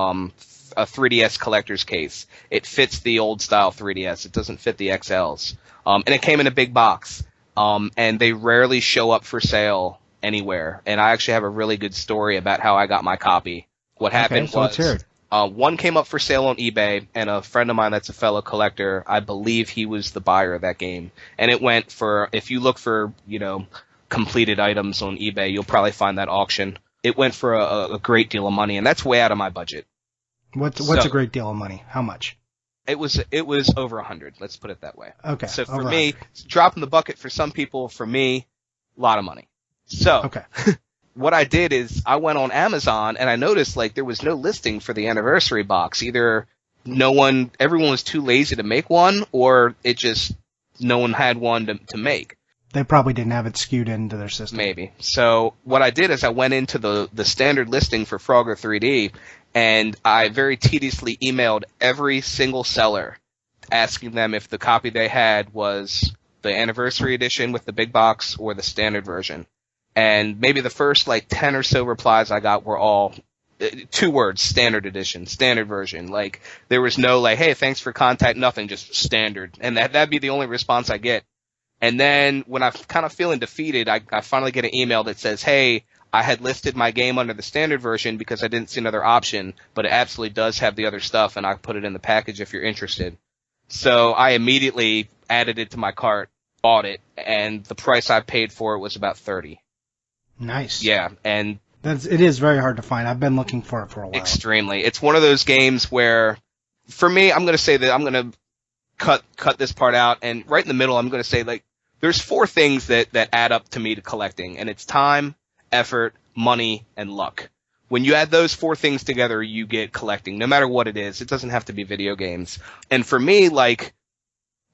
3DS collector's case. It fits the old style 3DS. It doesn't fit the XLs. And it came in a big box. And they rarely show up for sale anywhere. And I actually have a really good story about how I got my copy. What happened was, let's hear it. One came up for sale on eBay, and a friend of mine that's a fellow collector, I believe he was the buyer of that game. And it went for, if you look for, completed items on eBay, you'll probably find that auction. It went for a great deal of money, and that's way out of my budget. What's a great deal of money? How much? It was over 100. Let's put it that way. Okay. So for me, dropping the bucket for some people, for me, a lot of money. So. Okay. What I did is I went on Amazon and I noticed like there was no listing for the anniversary box. Either everyone was too lazy to make one, or no one had one to make. They probably didn't have it skewed into their system. Maybe. So what I did is I went into the standard listing for Frogger 3D, and I very tediously emailed every single seller asking them if the copy they had was the anniversary edition with the big box or the standard version. And maybe the first 10 or so replies I got were all 2 words, standard edition, standard version. Like, there was no hey, thanks for contact, nothing, just standard. And that'd be the only response I get. And then when I'm kind of feeling defeated, I finally get an email that says, hey, I had listed my game under the standard version because I didn't see another option, but it absolutely does have the other stuff, and I put it in the package if you're interested. So I immediately added it to my cart, bought it, and the price I paid for it was about $30. Nice. Yeah, and it is very hard to find. I've been looking for it for a while. Extremely. It's one of those games where, for me, I'm going to say that I'm going to cut this part out, and right in the middle, I'm going to say there's 4 things that add up to me to collecting, and it's time, effort, money, and luck. When you add those 4 things together, you get collecting, no matter what it is. It doesn't have to be video games. And for me,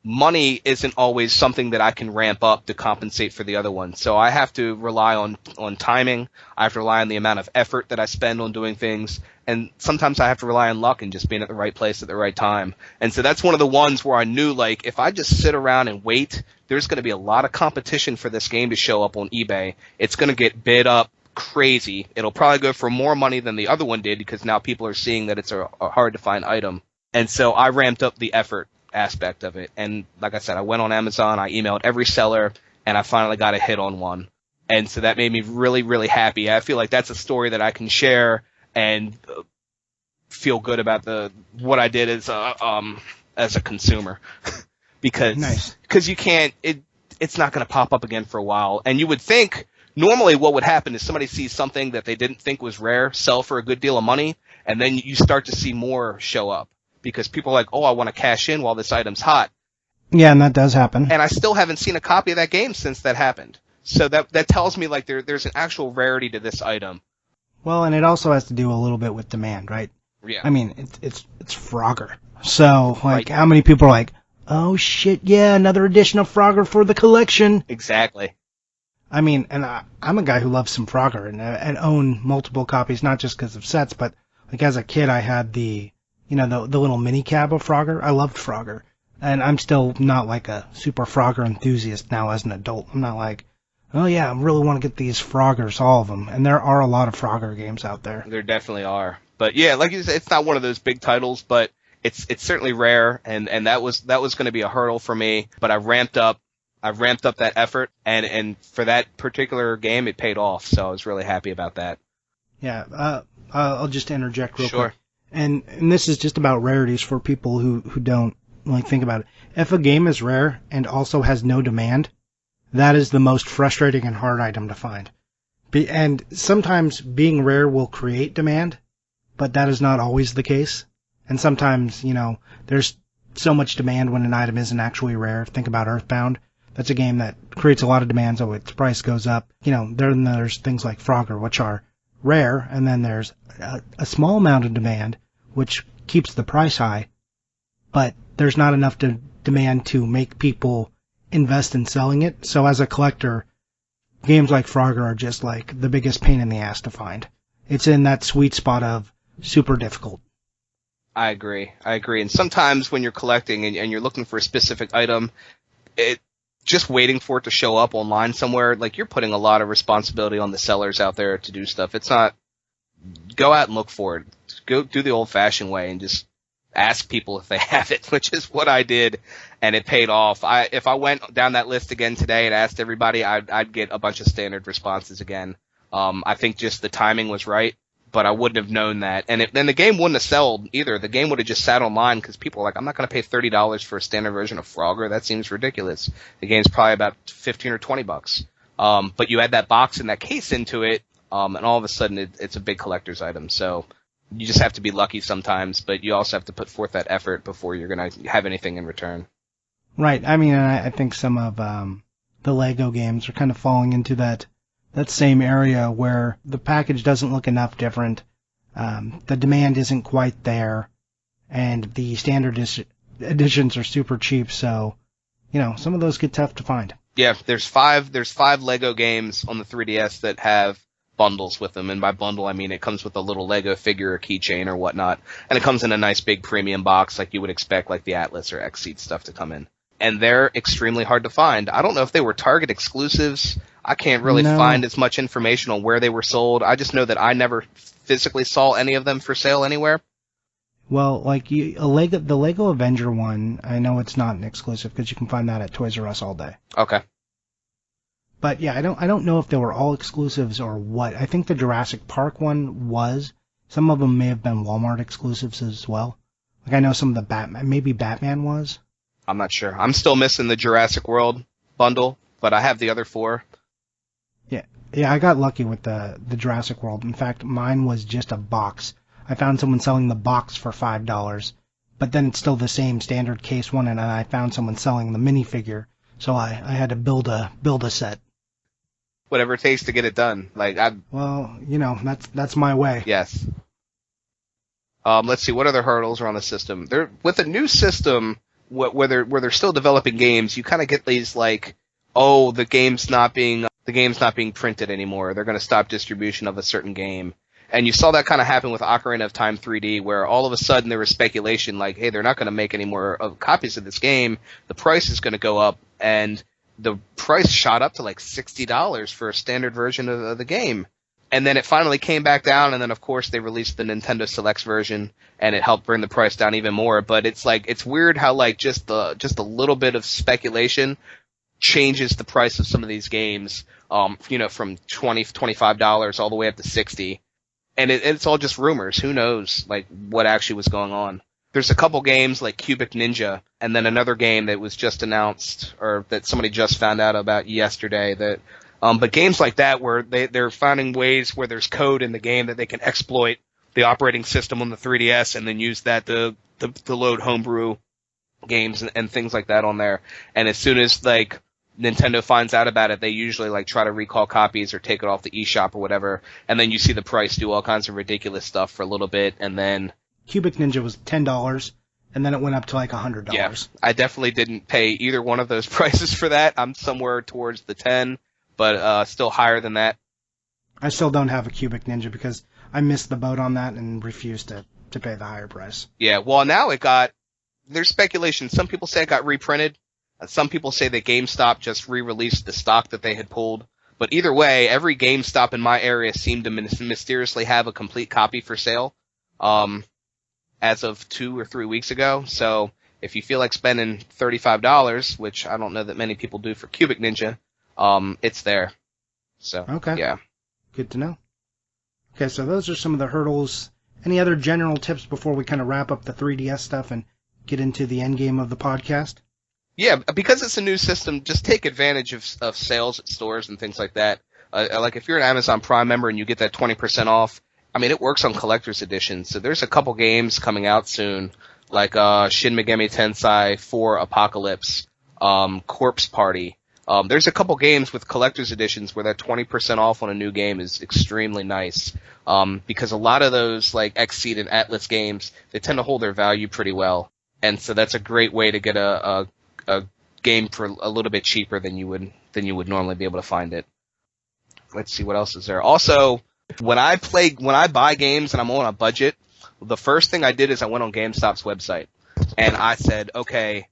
money isn't always something that I can ramp up to compensate for the other one. So I have to rely on timing. I have to rely on the amount of effort that I spend on doing things. And sometimes I have to rely on luck and just being at the right place at the right time. And so that's one of the ones where I knew, like, if I just sit around and wait, there's going to be a lot of competition for this game to show up on eBay. It's going to get bid up crazy. It'll probably go for more money than the other one did because now people are seeing that it's a hard to find item. And so I ramped up the effort aspect of it. And like I said, I went on Amazon, I emailed every seller, and I finally got a hit on one. And so that made me really, really happy. I feel like that's a story that I can share and feel good about what I did as a consumer. because you can't, it's not going to pop up again for a while. And you would think normally what would happen is somebody sees something that they didn't think was rare, sell for a good deal of money, and then you start to see more show up. Because people are like, oh, I want to cash in while this item's hot. Yeah, and that does happen. And I still haven't seen a copy of that game since that happened. So that tells me, like, there's an actual rarity to this item. Well, and it also has to do a little bit with demand, right? Yeah. I mean, it's Frogger. So, like, Right. How many people are like, oh, shit, yeah, another edition of Frogger for the collection? Exactly. I mean, and I'm a guy who loves some Frogger and own multiple copies, not just because of sets, but, like, as a kid, I had the little mini cab of Frogger. I loved Frogger. And I'm still not like a super Frogger enthusiast now as an adult. I'm not like, oh yeah, I really want to get these Froggers, all of them. And there are a lot of Frogger games out there. There definitely are. But yeah, like you said, it's not one of those big titles, but it's certainly rare, and that was going to be a hurdle for me. But I ramped up that effort, and for that particular game, it paid off. So I was really happy about that. Yeah, I'll just interject real Sure. quick. And this is just about rarities for people who don't like think about it. If a game is rare and also has no demand, that is the most frustrating and hard item to find. And sometimes being rare will create demand, but that is not always the case. And sometimes, there's so much demand when an item isn't actually rare. Think about Earthbound. That's a game that creates a lot of demand, so its price goes up. Then there's things like Frogger, which are rare, and then there's a small amount of demand, which keeps the price high, but there's not enough demand to make people invest in selling it. So as a collector, games like Frogger are just like the biggest pain in the ass to find. It's in that sweet spot of super difficult. I agree. And sometimes when you're collecting and you're looking for a specific item, just waiting for it to show up online somewhere, like, you're putting a lot of responsibility on the sellers out there to do stuff. It's not, go out and look for it. Go do the old-fashioned way and just ask people if they have it, which is what I did, and it paid off. If I went down that list again today and asked everybody, I'd get a bunch of standard responses again. I think just the timing was right, but I wouldn't have known that. And then the game wouldn't have sold either. The game would have just sat online because people are like, I'm not going to pay $30 for a standard version of Frogger. That seems ridiculous. The game's probably about $15 or $20. But you add that box and that case into it, and all of a sudden it's a big collector's item. So you just have to be lucky sometimes, but you also have to put forth that effort before you're going to have anything in return. Right. I mean, I think some of the Lego games are kind of falling into that same area where the package doesn't look enough different, the demand isn't quite there, and the standard editions are super cheap, so, some of those get tough to find. Yeah, there's five Lego games on the 3DS that have bundles with them, and by bundle I mean it comes with a little Lego figure or keychain or whatnot, and it comes in a nice big premium box like you would expect, like the Atlas or Xseed stuff to come in. And they're extremely hard to find. I don't know if they were Target exclusives. I can't really find as much information on where they were sold. I just know that I never physically saw any of them for sale anywhere. Well, like the Lego Avenger one, I know it's not an exclusive because you can find that at Toys R Us all day. Okay. But yeah, I don't know if they were all exclusives or what. I think the Jurassic Park one was. Some of them may have been Walmart exclusives as well. Like I know some of the Batman was. I'm not sure. I'm still missing the Jurassic World bundle, but I have the other four. Yeah, I got lucky with the Jurassic World. In fact, mine was just a box. I found someone selling the box for $5, but then it's still the same standard case one, and I found someone selling the minifigure, so I had to build a set. Whatever it takes to get it done. Well, that's my way. Yes. Let's see, what other hurdles are on the system? With a new system, where they're still developing games, you kind of get these like, oh, the game's not being printed anymore. They're going to stop distribution of a certain game. And you saw that kind of happen with Ocarina of Time 3D, where all of a sudden there was speculation like, hey, they're not going to make any more copies of this game. The price is going to go up, and the price shot up to like $60 for a standard version of the game. And then it finally came back down, and then of course they released the Nintendo Selects version, and it helped bring the price down even more. But it's like, it's weird how like just a little bit of speculation changes the price of some of these games, from $20, $25 all the way up to $60. And it's all just rumors. Who knows, like, what actually was going on. There's a couple games like Cubic Ninja, and then another game that was just announced, or that somebody just found out about yesterday, that, but games like that where they're finding ways where there's code in the game that they can exploit the operating system on the 3DS and then use that to load homebrew games and things like that on there. And as soon as, like, Nintendo finds out about it, they usually like try to recall copies or take it off the eShop or whatever, and then you see the price do all kinds of ridiculous stuff for a little bit, and then Cubic Ninja was $10, and then it went up to like $100. Yeah, I definitely didn't pay either one of those prices for that. I'm somewhere towards the 10, but still higher than that. I still don't have a Cubic Ninja because I missed the boat on that and refused to pay the higher price. Yeah, well now there's speculation. Some people say it got reprinted. Some people say that GameStop just re-released the stock that they had pulled. But either way, every GameStop in my area seemed to mysteriously have a complete copy for sale as of 2 or 3 weeks ago. So if you feel like spending $35, which I don't know that many people do for Cubic Ninja, it's there. So, okay. Yeah. Good to know. Okay, so those are some of the hurdles. Any other general tips before we kind of wrap up the 3DS stuff and get into the end game of the podcast? Yeah, because it's a new system, just take advantage of sales at stores and things like that. Like if you're an Amazon Prime member and you get that 20% off, I mean, it works on collector's editions. So there's a couple games coming out soon, like Shin Megami Tensei 4 Apocalypse, Corpse Party. There's a couple games with collector's editions where that 20% off on a new game is extremely nice. Because a lot of those like Xseed and Atlas games, they tend to hold their value pretty well. And so that's a great way to get a game for a little bit cheaper than you would normally be able to find it. Let's see what else is there. Also, when I buy games and I'm on a budget, the first thing I did is I went on GameStop's website and I said, okay,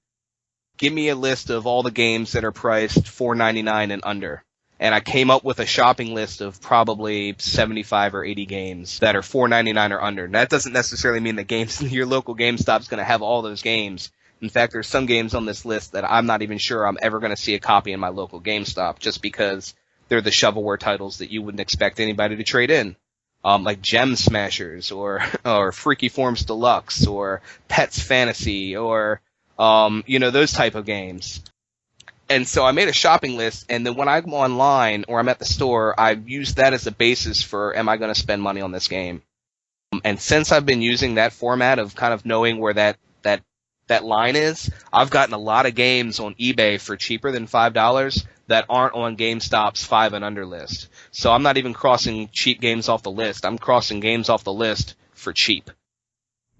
give me a list of all the games that are priced $4.99 and under. And I came up with a shopping list of probably 75 or 80 games that are $4.99 or under. And that doesn't necessarily mean that your local GameStop's going to have all those games. In fact, there's some games on this list that I'm not even sure I'm ever going to see a copy in my local GameStop just because they're the shovelware titles that you wouldn't expect anybody to trade in. Like Gem Smashers or Freaky Forms Deluxe or Pets Fantasy or, those type of games. And so I made a shopping list, and then when I'm online or I'm at the store, I've used that as a basis for, am I going to spend money on this game? And since I've been using that format of kind of knowing where that line is, I've gotten a lot of games on eBay for cheaper than $5 that aren't on GameStop's 5 and under list. So I'm not even crossing cheap games off the list. I'm crossing games off the list for cheap.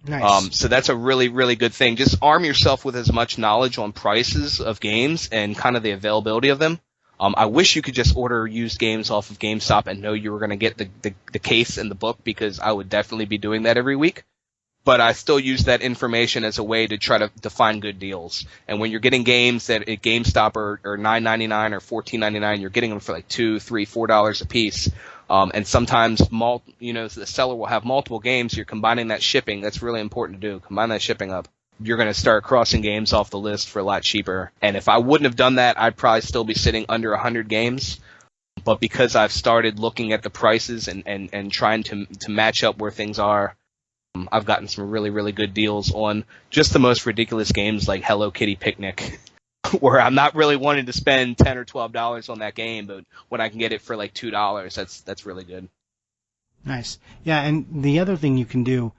Nice. So that's a really, really good thing. Just arm yourself with as much knowledge on prices of games and kind of the availability of them. I wish you could just order used games off of GameStop and know you were going to get the case and the book, because I would definitely be doing that every week. But I still use that information as a way to try to find good deals. And when you're getting games that at GameStop are $9.99 or $14.99, you're getting them for like $2, $3, $4 a piece. And sometimes the seller will have multiple games. You're combining that shipping. That's really important to do. Combine that shipping up. You're going to start crossing games off the list for a lot cheaper. And if I wouldn't have done that, I'd probably still be sitting under 100 games. But because I've started looking at the prices and trying to match up where things are, I've gotten some really, really good deals on just the most ridiculous games like Hello Kitty Picnic, where I'm not really wanting to spend $10 or $12 on that game, but when I can get it for like $2, that's really good. Nice. Yeah, and the other thing you can do,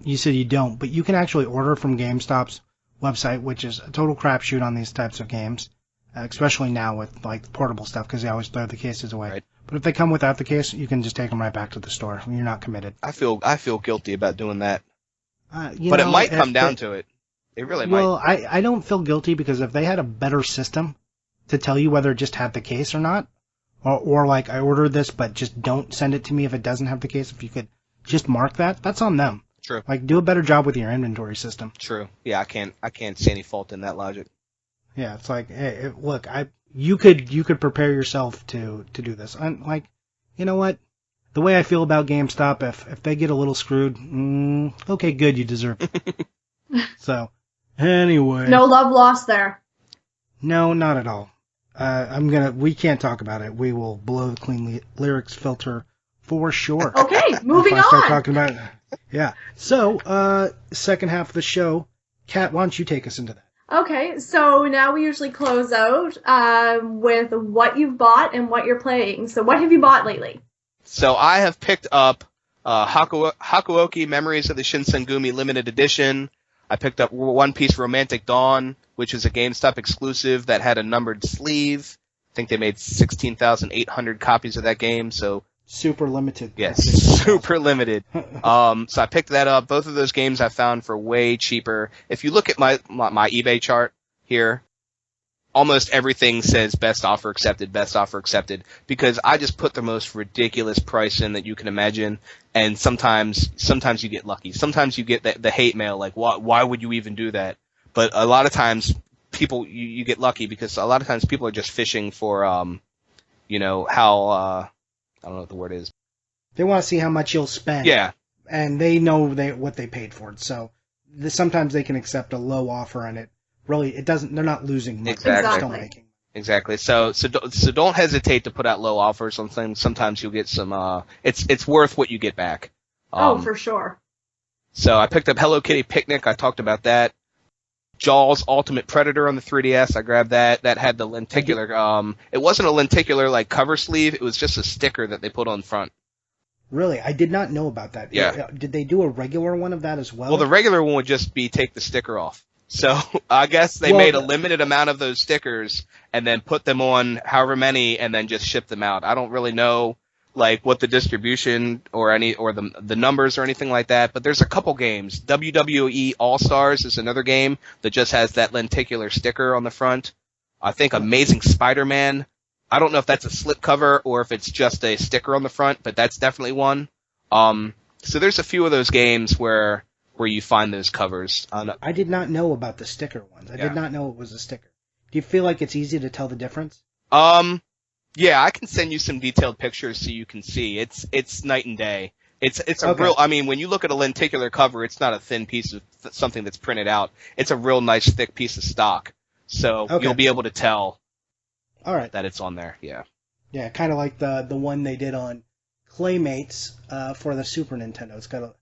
you said you don't, but you can actually order from GameStop's website, which is a total crapshoot on these types of games, especially now with like portable stuff, because they always throw the cases away. Right. But if they come without the case, you can just take them right back to the store. You're not committed. I feel guilty about doing that. But it might come down to it. They really Well, might. I don't feel guilty because if they had a better system to tell you whether it just had the case or not, or like I ordered this but just don't send it to me if it doesn't have the case, if you could just mark that, that's on them. True. Like, do a better job with your inventory system. True. Yeah, I can't see any fault in that logic. Yeah, it's like, hey, look, you could prepare yourself to do this. And like, you know what? The way I feel about GameStop, if they get a little screwed, okay, good, you deserve it. So, anyway. No love lost there. No, not at all. We can't talk about it. We will blow the clean lyrics filter for sure. Okay, moving if I start on. talking about it. Yeah. So, second half of the show, Kat, why don't you take us into that? Okay, so now we usually close out with what you've bought and what you're playing. So what have you bought lately? So I have picked up Hakuoki Memories of the Shinsengumi Limited Edition. I picked up One Piece Romantic Dawn, which is a GameStop exclusive that had a numbered sleeve. I think they made 16,800 copies of that game, so Super limited. yes, super limited. So I picked that up. Both of those games I found for way cheaper. If you look at my eBay chart here, almost everything says best offer accepted, because I just put the most ridiculous price in that you can imagine, and sometimes you get lucky. Sometimes you get the hate mail, like, why would you even do that? But a lot of times you get lucky because a lot of times people are just fishing for, how, I don't know what the word is. They want to see how much you'll spend. Yeah. And they know what they paid for it. So sometimes they can accept a low offer, and it doesn't. They're not losing money. Exactly. They're still making. Exactly. So don't hesitate to put out low offers on things. Sometimes you'll get some. It's worth what you get back. For sure. So I picked up Hello Kitty Picnic. I talked about that. Jaws Ultimate Predator on the 3DS. I grabbed that. That had the lenticular. It wasn't a lenticular like cover sleeve. It was just a sticker that they put on front. Really, I did not know about that. Yeah. Did they do a regular one of that as well? Well, the regular one would just be take the sticker off. So I guess they made a limited amount of those stickers and then put them on however many and then just ship them out. I don't really know like what the distribution or the numbers or anything like that, but there's a couple games. WWE All-Stars is another game that just has that lenticular sticker on the front. I think Amazing Spider-Man, I don't know if that's a slipcover or if it's just a sticker on the front, but that's definitely one. So there's a few of those games where you find those covers. I did not know about the sticker ones. I did not know it was a sticker. Do you feel like it's easy to tell the difference? Yeah, I can send you some detailed pictures so you can see. It's night and day. It's a real, I mean, when you look at a lenticular cover, it's not a thin piece of something that's printed out. It's a real nice thick piece of stock. So you'll be able to tell that it's on there. Yeah. Yeah, kind of like the one they did on Claymates for the Super Nintendo.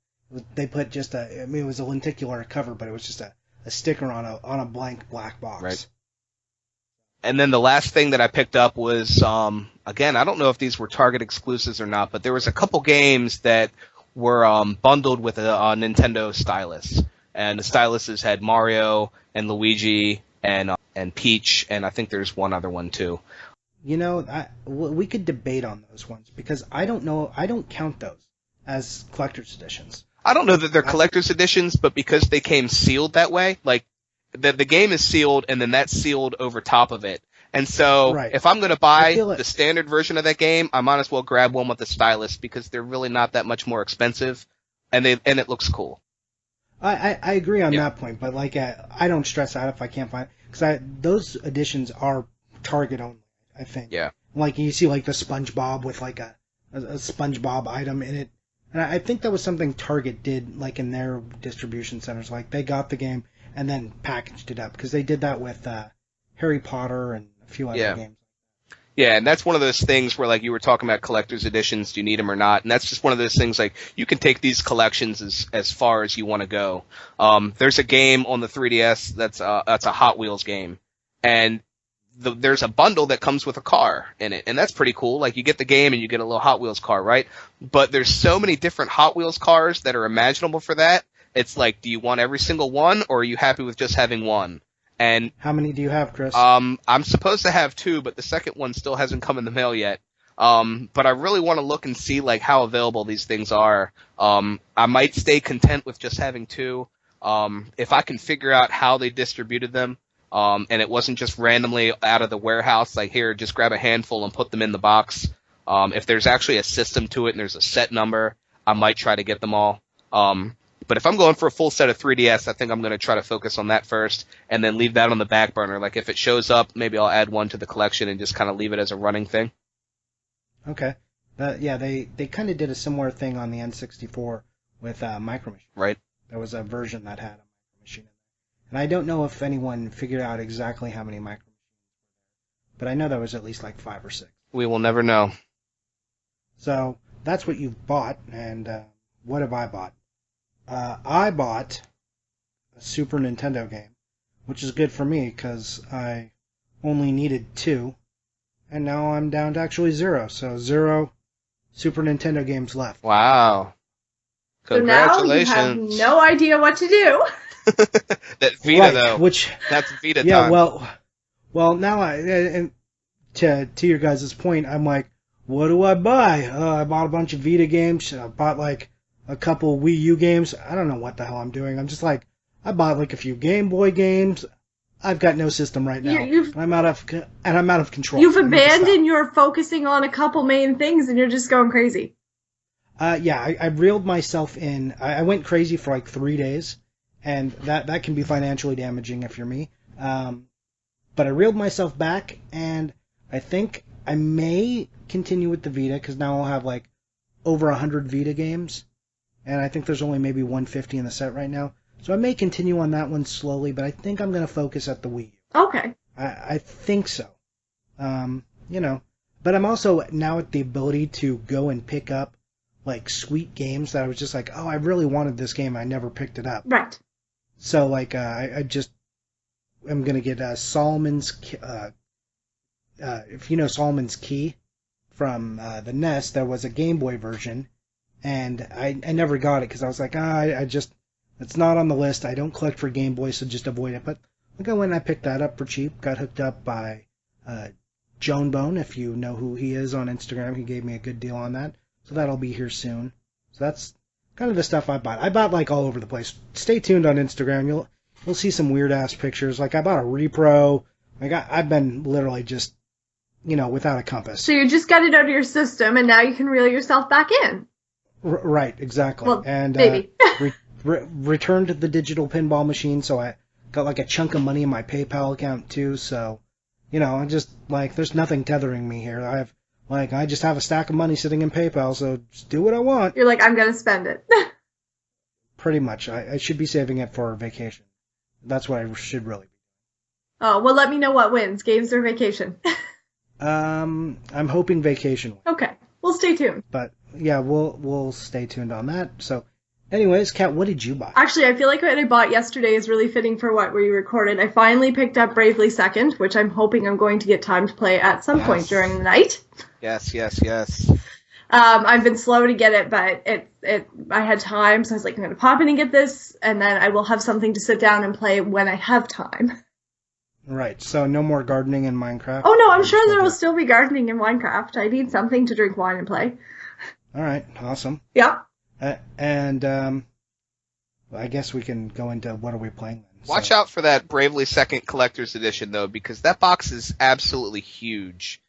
They put just it was a lenticular cover, but it was just a sticker on a blank black box. Right. And then the last thing that I picked up was, again, I don't know if these were Target exclusives or not, but there was a couple games that were bundled with a Nintendo stylus. And the styluses had Mario and Luigi and Peach, and I think there's one other one too. You know, we could debate on those ones because I don't know. I don't count those as collector's editions. I don't know that they're collector's editions, but because they came sealed that way, like the game is sealed and then that's sealed over top of it. And so if I'm going to buy the standard version of that game, I might as well grab one with the stylus because they're really not that much more expensive and it looks cool. I agree on that point, but like I don't stress out if I can't find it because those editions are Target only, I think. Yeah. Like you see like the SpongeBob with like a SpongeBob item in it. And I think that was something Target did like in their distribution centers. Like they got the game and then packaged it up because they did that with Harry Potter and a few other games. Yeah, and that's one of those things where, like, you were talking about collector's editions, do you need them or not? And that's just one of those things, like, you can take these collections as far as you want to go. There's a game on the 3DS that's a Hot Wheels game, and there's a bundle that comes with a car in it, and that's pretty cool. Like, you get the game and you get a little Hot Wheels car, right? But there's so many different Hot Wheels cars that are imaginable for that. It's like, do you want every single one, or are you happy with just having one? And how many do you have, Chris? I'm supposed to have 2, but the second one still hasn't come in the mail yet. But I really want to look and see like how available these things are. I might stay content with just having 2. If I can figure out how they distributed them, and it wasn't just randomly out of the warehouse, like here, just grab a handful and put them in the box. If there's actually a system to it and there's a set number, I might try to get them all. But if I'm going for a full set of 3DS, I think I'm going to try to focus on that first and then leave that on the back burner. Like if it shows up, maybe I'll add one to the collection and just kind of leave it as a running thing. Okay. They kind of did a similar thing on the N64 with Micro Machines. Right. There was a version that had a Micro Machine in there. And I don't know if anyone figured out exactly how many Micro Machines, but I know there was at least like 5 or 6. We will never know. So that's what you've bought, and what have I bought? I bought a Super Nintendo game, which is good for me because I only needed 2, and now I'm down to actually 0. So 0 Super Nintendo games left. Wow. Congratulations. So now you have no idea what to do. That Vita, right, though. Which, that's Vita yeah, time. well, now and to your guys' point, I'm like, what do I buy? I bought a bunch of Vita games. I bought like a couple Wii U games. I don't know what the hell I'm doing. I'm just like, I bought like a few Game Boy games. I've got no system right now. I'm out of control. You've abandoned your focusing on a couple main things, and you're just going crazy. Yeah, I reeled myself in. I went crazy for like 3 days, and that can be financially damaging if you're me. But I reeled myself back, and I think I may continue with the Vita, because now I'll have like over 100 Vita games, and I think there's only maybe 150 in the set right now. So I may continue on that one slowly, but I think I'm going to focus at the Wii U. Okay. I think so. But I'm also now at the ability to go and pick up like sweet games that I was just like, oh, I really wanted this game. I never picked it up. Right. So like, I'm going to get Solomon's, if you know Solomon's Key from the NES, there was a Game Boy version, and I never got it because I was like, it's not on the list. I don't collect for Game Boy, so just avoid it. But I went and I picked that up for cheap. Got hooked up by Jonebone, if you know who he is on Instagram. He gave me a good deal on that. So that'll be here soon. So that's kind of the stuff I bought. I bought like all over the place. Stay tuned on Instagram. You'll see some weird ass pictures. Like I bought a repro. I've been literally just, without a compass. So you just got it out of your system, and now you can reel yourself back in. Right, exactly. Well, and maybe. Returned the digital pinball machine, so I got like a chunk of money in my PayPal account too. So, I'm just like, there's nothing tethering me here. I just have a stack of money sitting in PayPal, so just do what I want. You're like, I'm gonna spend it. Pretty much. I should be saving it for vacation. That's what I should really be. Oh, well, let me know what wins, games or vacation. I'm hoping vacation. Okay, we'll stay tuned. But yeah, we'll stay tuned on that. So, anyways, Kat, what did you buy? Actually, I feel like what I bought yesterday is really fitting for what we recorded. I finally picked up Bravely Second, which I'm hoping I'm going to get time to play at some point during the night. Yes. I've been slow to get it, but I had time, so I was like, I'm going to pop in and get this, and then I will have something to sit down and play when I have time. Right, so no more gardening in Minecraft? Oh no, I'm sure there will still be gardening in Minecraft. I need something to drink wine and play. Alright, awesome. Yeah. And I guess we can go into what are we playing then. Watch out for that Bravely Second Collector's Edition, though, because that box is absolutely huge.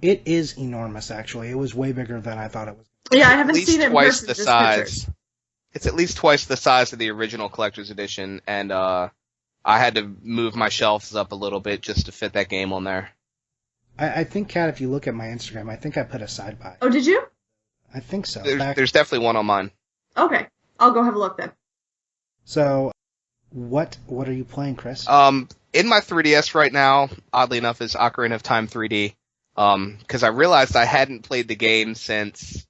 It is enormous, actually. It was way bigger than I thought it was. Yeah, I haven't seen it in twice person, the just size. pictures. It's at least twice the size of the original Collector's Edition, and I had to move my shelves up a little bit just to fit that game on there. I think, Kat, if you look at my Instagram, I think I put a side by. Oh, did you? I think so. There's definitely one on mine. Okay, I'll go have a look then. So, what are you playing, Chris? In my 3DS right now, oddly enough, is Ocarina of Time 3D. Because I realized I hadn't played the game since,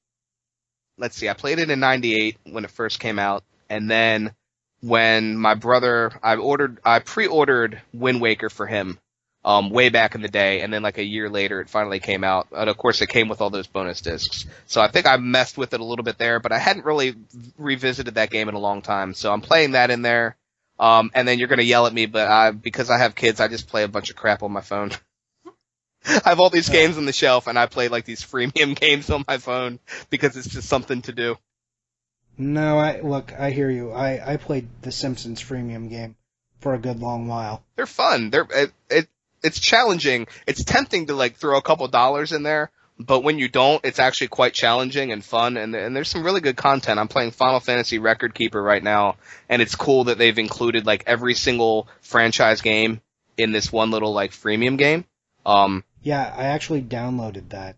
let's see, I played it in 98 when it first came out, and then when my brother, I pre-ordered Wind Waker for him, way back in the day, and then like a year later it finally came out, and of course it came with all those bonus discs. So I think I messed with it a little bit there, but I hadn't really revisited that game in a long time, so I'm playing that in there, and then you're gonna yell at me, but because I have kids, I just play a bunch of crap on my phone. I have all these games on the shelf, and I play like these freemium games on my phone because it's just something to do. No, I hear you. I played the Simpsons freemium game for a good long while. They're fun. It's challenging. It's tempting to like throw a couple dollars in there, but when you don't, it's actually quite challenging and fun. And there's some really good content. I'm playing Final Fantasy Record Keeper right now, and it's cool that they've included like every single franchise game in this one little like freemium game. Yeah, I actually downloaded that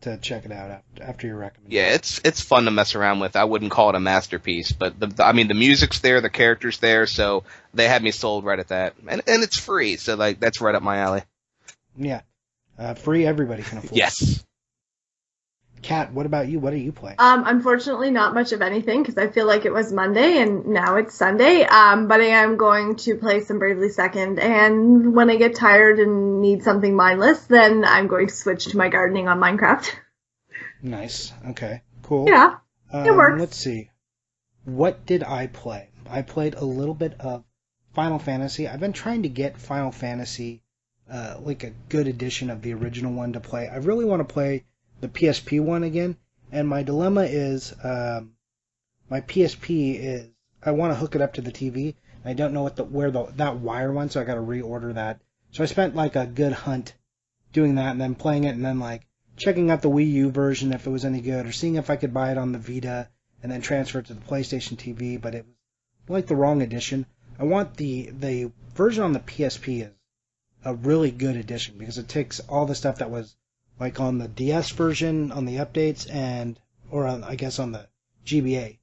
to check it out after your recommendation. Yeah, it's fun to mess around with. I wouldn't call it a masterpiece, but the music's there, the character's there, so they had me sold right at that. And it's free, so like that's right up my alley. Yeah. Free, everybody can afford. Yes. Kat, what about you? What are you playing? Unfortunately, not much of anything because I feel like it was Monday and now it's Sunday. But I am going to play some Bravely Second, and when I get tired and need something mindless, then I'm going to switch to my gardening on Minecraft. Nice. Okay. Cool. Yeah, it works. Let's see. What did I play? I played a little bit of Final Fantasy. I've been trying to get Final Fantasy, like a good edition of the original one to play. I really want to play the PSP one again, and my dilemma is my PSP is I want to hook it up to the TV. And I don't know where that wire went, so I got to reorder that. So I spent like a good hunt doing that, and then playing it, and then like checking out the Wii U version if it was any good, or seeing if I could buy it on the Vita and then transfer it to the PlayStation TV. But it was like the wrong edition. I want the version on the PSP is a really good edition because it takes all the stuff that was like on the DS version, on the updates, I guess on the GBA.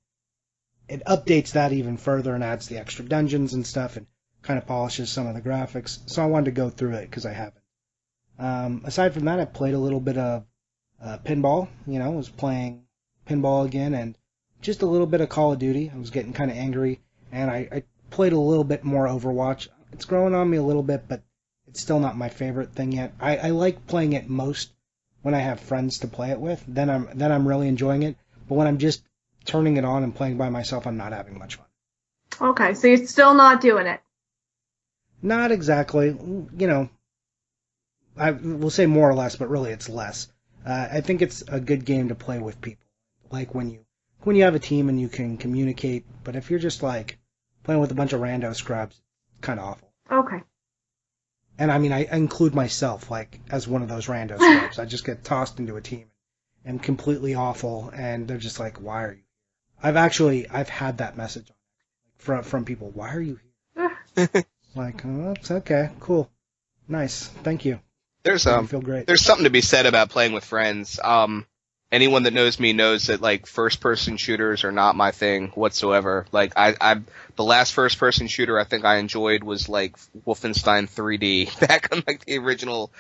It updates that even further and adds the extra dungeons and stuff and kind of polishes some of the graphics. So I wanted to go through it because I haven't. Aside from that, I played a little bit of pinball. I was playing pinball again and just a little bit of Call of Duty. I was getting kind of angry, and I played a little bit more Overwatch. It's growing on me a little bit, but it's still not my favorite thing yet. I like playing it most when I have friends to play it with. Then I'm really enjoying it. But when I'm just turning it on and playing by myself, I'm not having much fun. Okay, so you're still not doing it. Not exactly. I will say more or less, but really it's less. I think it's a good game to play with people. Like when you have a team and you can communicate. But if you're just like playing with a bunch of rando scrubs, it's kind of awful. Okay. And I mean, I include myself, like, as one of those rando scrubs. I just get tossed into a team and completely awful, and they're just like, why are you here? I've had that message from people, why are you here? Like, oh, that's okay, cool, nice, thank you. I feel great. There's something to be said about playing with friends. Anyone that knows me knows that like first-person shooters are not my thing whatsoever. Like the last first-person shooter I think I enjoyed was like Wolfenstein 3D back on like the original,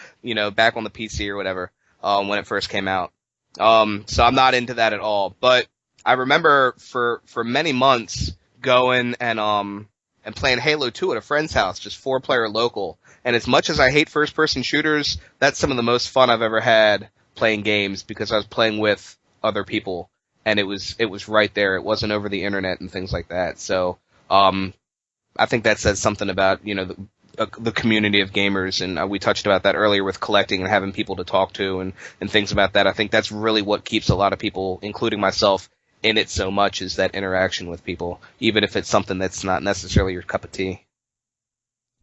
back on the PC or whatever, when it first came out. So I'm not into that at all. But I remember for many months going and playing Halo 2 at a friend's house, just 4-player local. And as much as I hate first-person shooters, that's some of the most fun I've ever had playing games because I was playing with other people and it was right there. It wasn't over the internet and things like that. So, I think that says something about, the community of gamers. And we touched about that earlier with collecting and having people to talk to and things about that. I think that's really what keeps a lot of people, including myself, in it so much is that interaction with people, even if it's something that's not necessarily your cup of tea.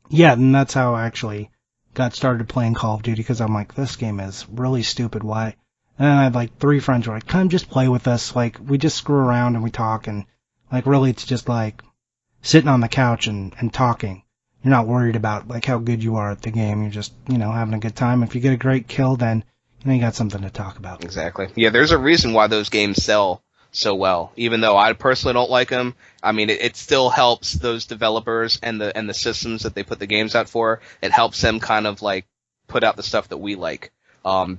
Yeah, and that's how I actually got started playing Call of Duty because I'm like, this game is really stupid. Why? And then I had like 3 friends who were like, come just play with us. Like, we just screw around and we talk, and like really it's just like sitting on the couch and talking. You're not worried about like how good you are at the game. You're just, having a good time. If you get a great kill, then you got something to talk about. Exactly. Yeah, there's a reason why those games sell so well. Even though I personally don't like them, I mean, it still helps those developers and the systems that they put the games out for. It helps them kind of like put out the stuff that we like,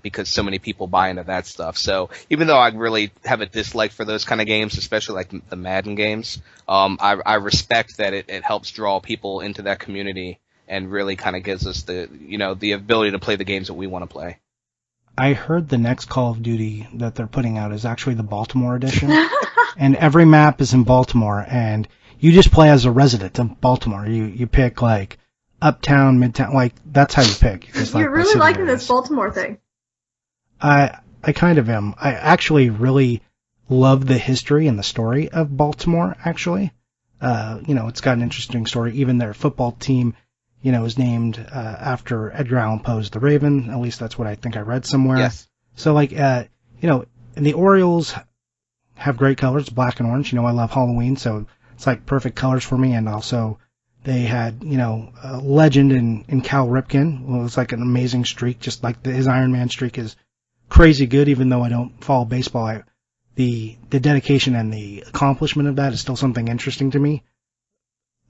because so many people buy into that stuff. So even though I really have a dislike for those kind of games, especially like the Madden games, I respect that it helps draw people into that community and really kind of gives us the ability to play the games that we want to play. I heard the next Call of Duty that they're putting out is actually the Baltimore edition. And every map is in Baltimore, and you just play as a resident of Baltimore. You pick, like, uptown, midtown, like, that's how you pick. You're really liking this Baltimore thing. I kind of am. I actually really love the history and the story of Baltimore, actually. It's got an interesting story. Even their football team, is named after Edgar Allan Poe's The Raven. At least that's what I think I read somewhere. Yes. So, and the Orioles have great colors, black and orange. I love Halloween, so it's like perfect colors for me. And also, they had, a legend in Cal Ripken. Well, it's like an amazing streak, just like his Iron Man streak is crazy good, even though I don't follow baseball. The dedication and the accomplishment of that is still something interesting to me.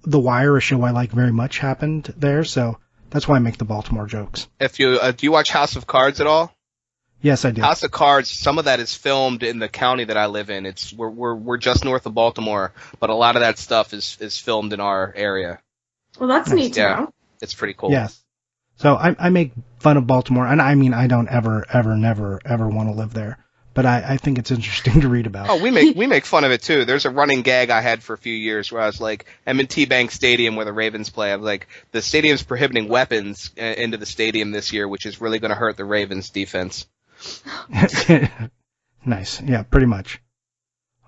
The Wire, a show I like very much, happened there, so that's why I make the Baltimore jokes. If you do you watch House of Cards at all? Yes, I do. House of Cards, some of that is filmed in the county that I live in. We're just north of Baltimore, but a lot of that stuff is filmed in our area. Well, that's neat to know. It's pretty cool. Yes. So I make fun of Baltimore, and I mean I don't ever want to live there. But I think it's interesting to read about. Oh, we make fun of it too. There's a running gag I had for a few years where I was like, M&T Bank Stadium where the Ravens play. I was like, the stadium's prohibiting weapons into the stadium this year, which is really going to hurt the Ravens defense. Nice. Yeah, pretty much.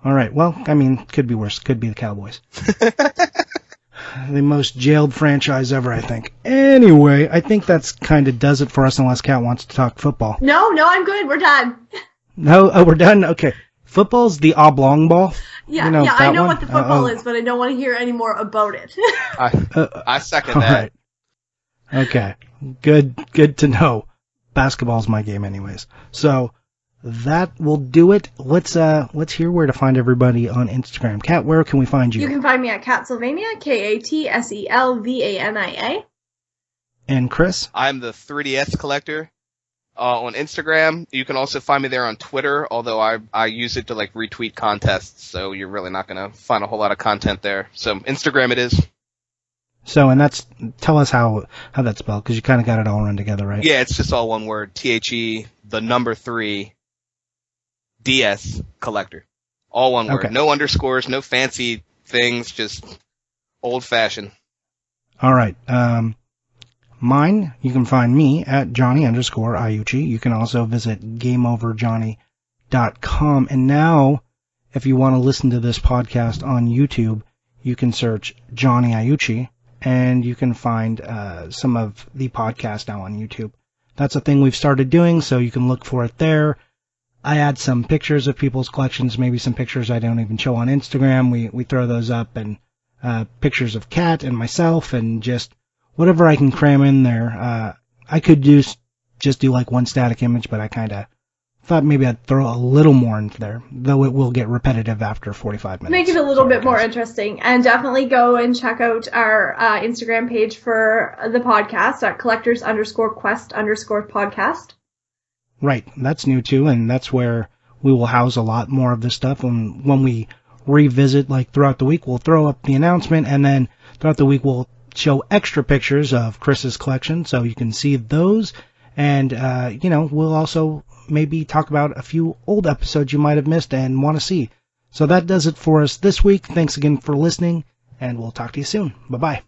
All right. Well, I mean, could be worse. Could be the Cowboys. The most jailed franchise ever, I think. Anyway, I think that's kind of does it for us unless Kat wants to talk football. No, I'm good. We're done. No? Oh, we're done? Okay. Football's the oblong ball. Yeah, I know what the football is, but I don't want to hear any more about it. I second that. All right. Okay. Good to know. Basketball's my game anyways. So that will do it. Let's hear where to find everybody on Instagram. Kat, where can we find you? You can find me at Katsylvania, Katselvania. And Chris? I'm the 3DS collector. On Instagram. You can also find me there on Twitter, although I use it to like retweet contests, so you're really not going to find a whole lot of content there. So Instagram it is. So, and tell us how that's spelled, because you kind of got it all run together, right? Yeah, it's just all one word. THE, the number 3, DS collector. All one word. Okay. No underscores, no fancy things, just old fashioned. All right. Mine, you can find me at Johnny_Iucci. You can also visit GameOverJohnny.com. And now, if you want to listen to this podcast on YouTube, you can search Johnny Iucci, and you can find some of the podcast now on YouTube. That's a thing we've started doing, so you can look for it there. I add some pictures of people's collections, maybe some pictures I don't even show on Instagram. We throw those up, and pictures of Kat and myself, and just whatever I can cram in there. I could just do like one static image, but I kind of thought maybe I'd throw a little more into there, though it will get repetitive after 45 minutes. Make it a little bit more interesting. And definitely go and check out our Instagram page for the podcast at collectors_quest_podcast. Right. That's new too, and that's where we will house a lot more of this stuff. And when we revisit, like throughout the week, we'll throw up the announcement, and then throughout the week we'll show extra pictures of Chris's collection so you can see those. And, we'll also maybe talk about a few old episodes you might have missed and want to see. So that does it for us this week. Thanks again for listening, and we'll talk to you soon. Bye-bye.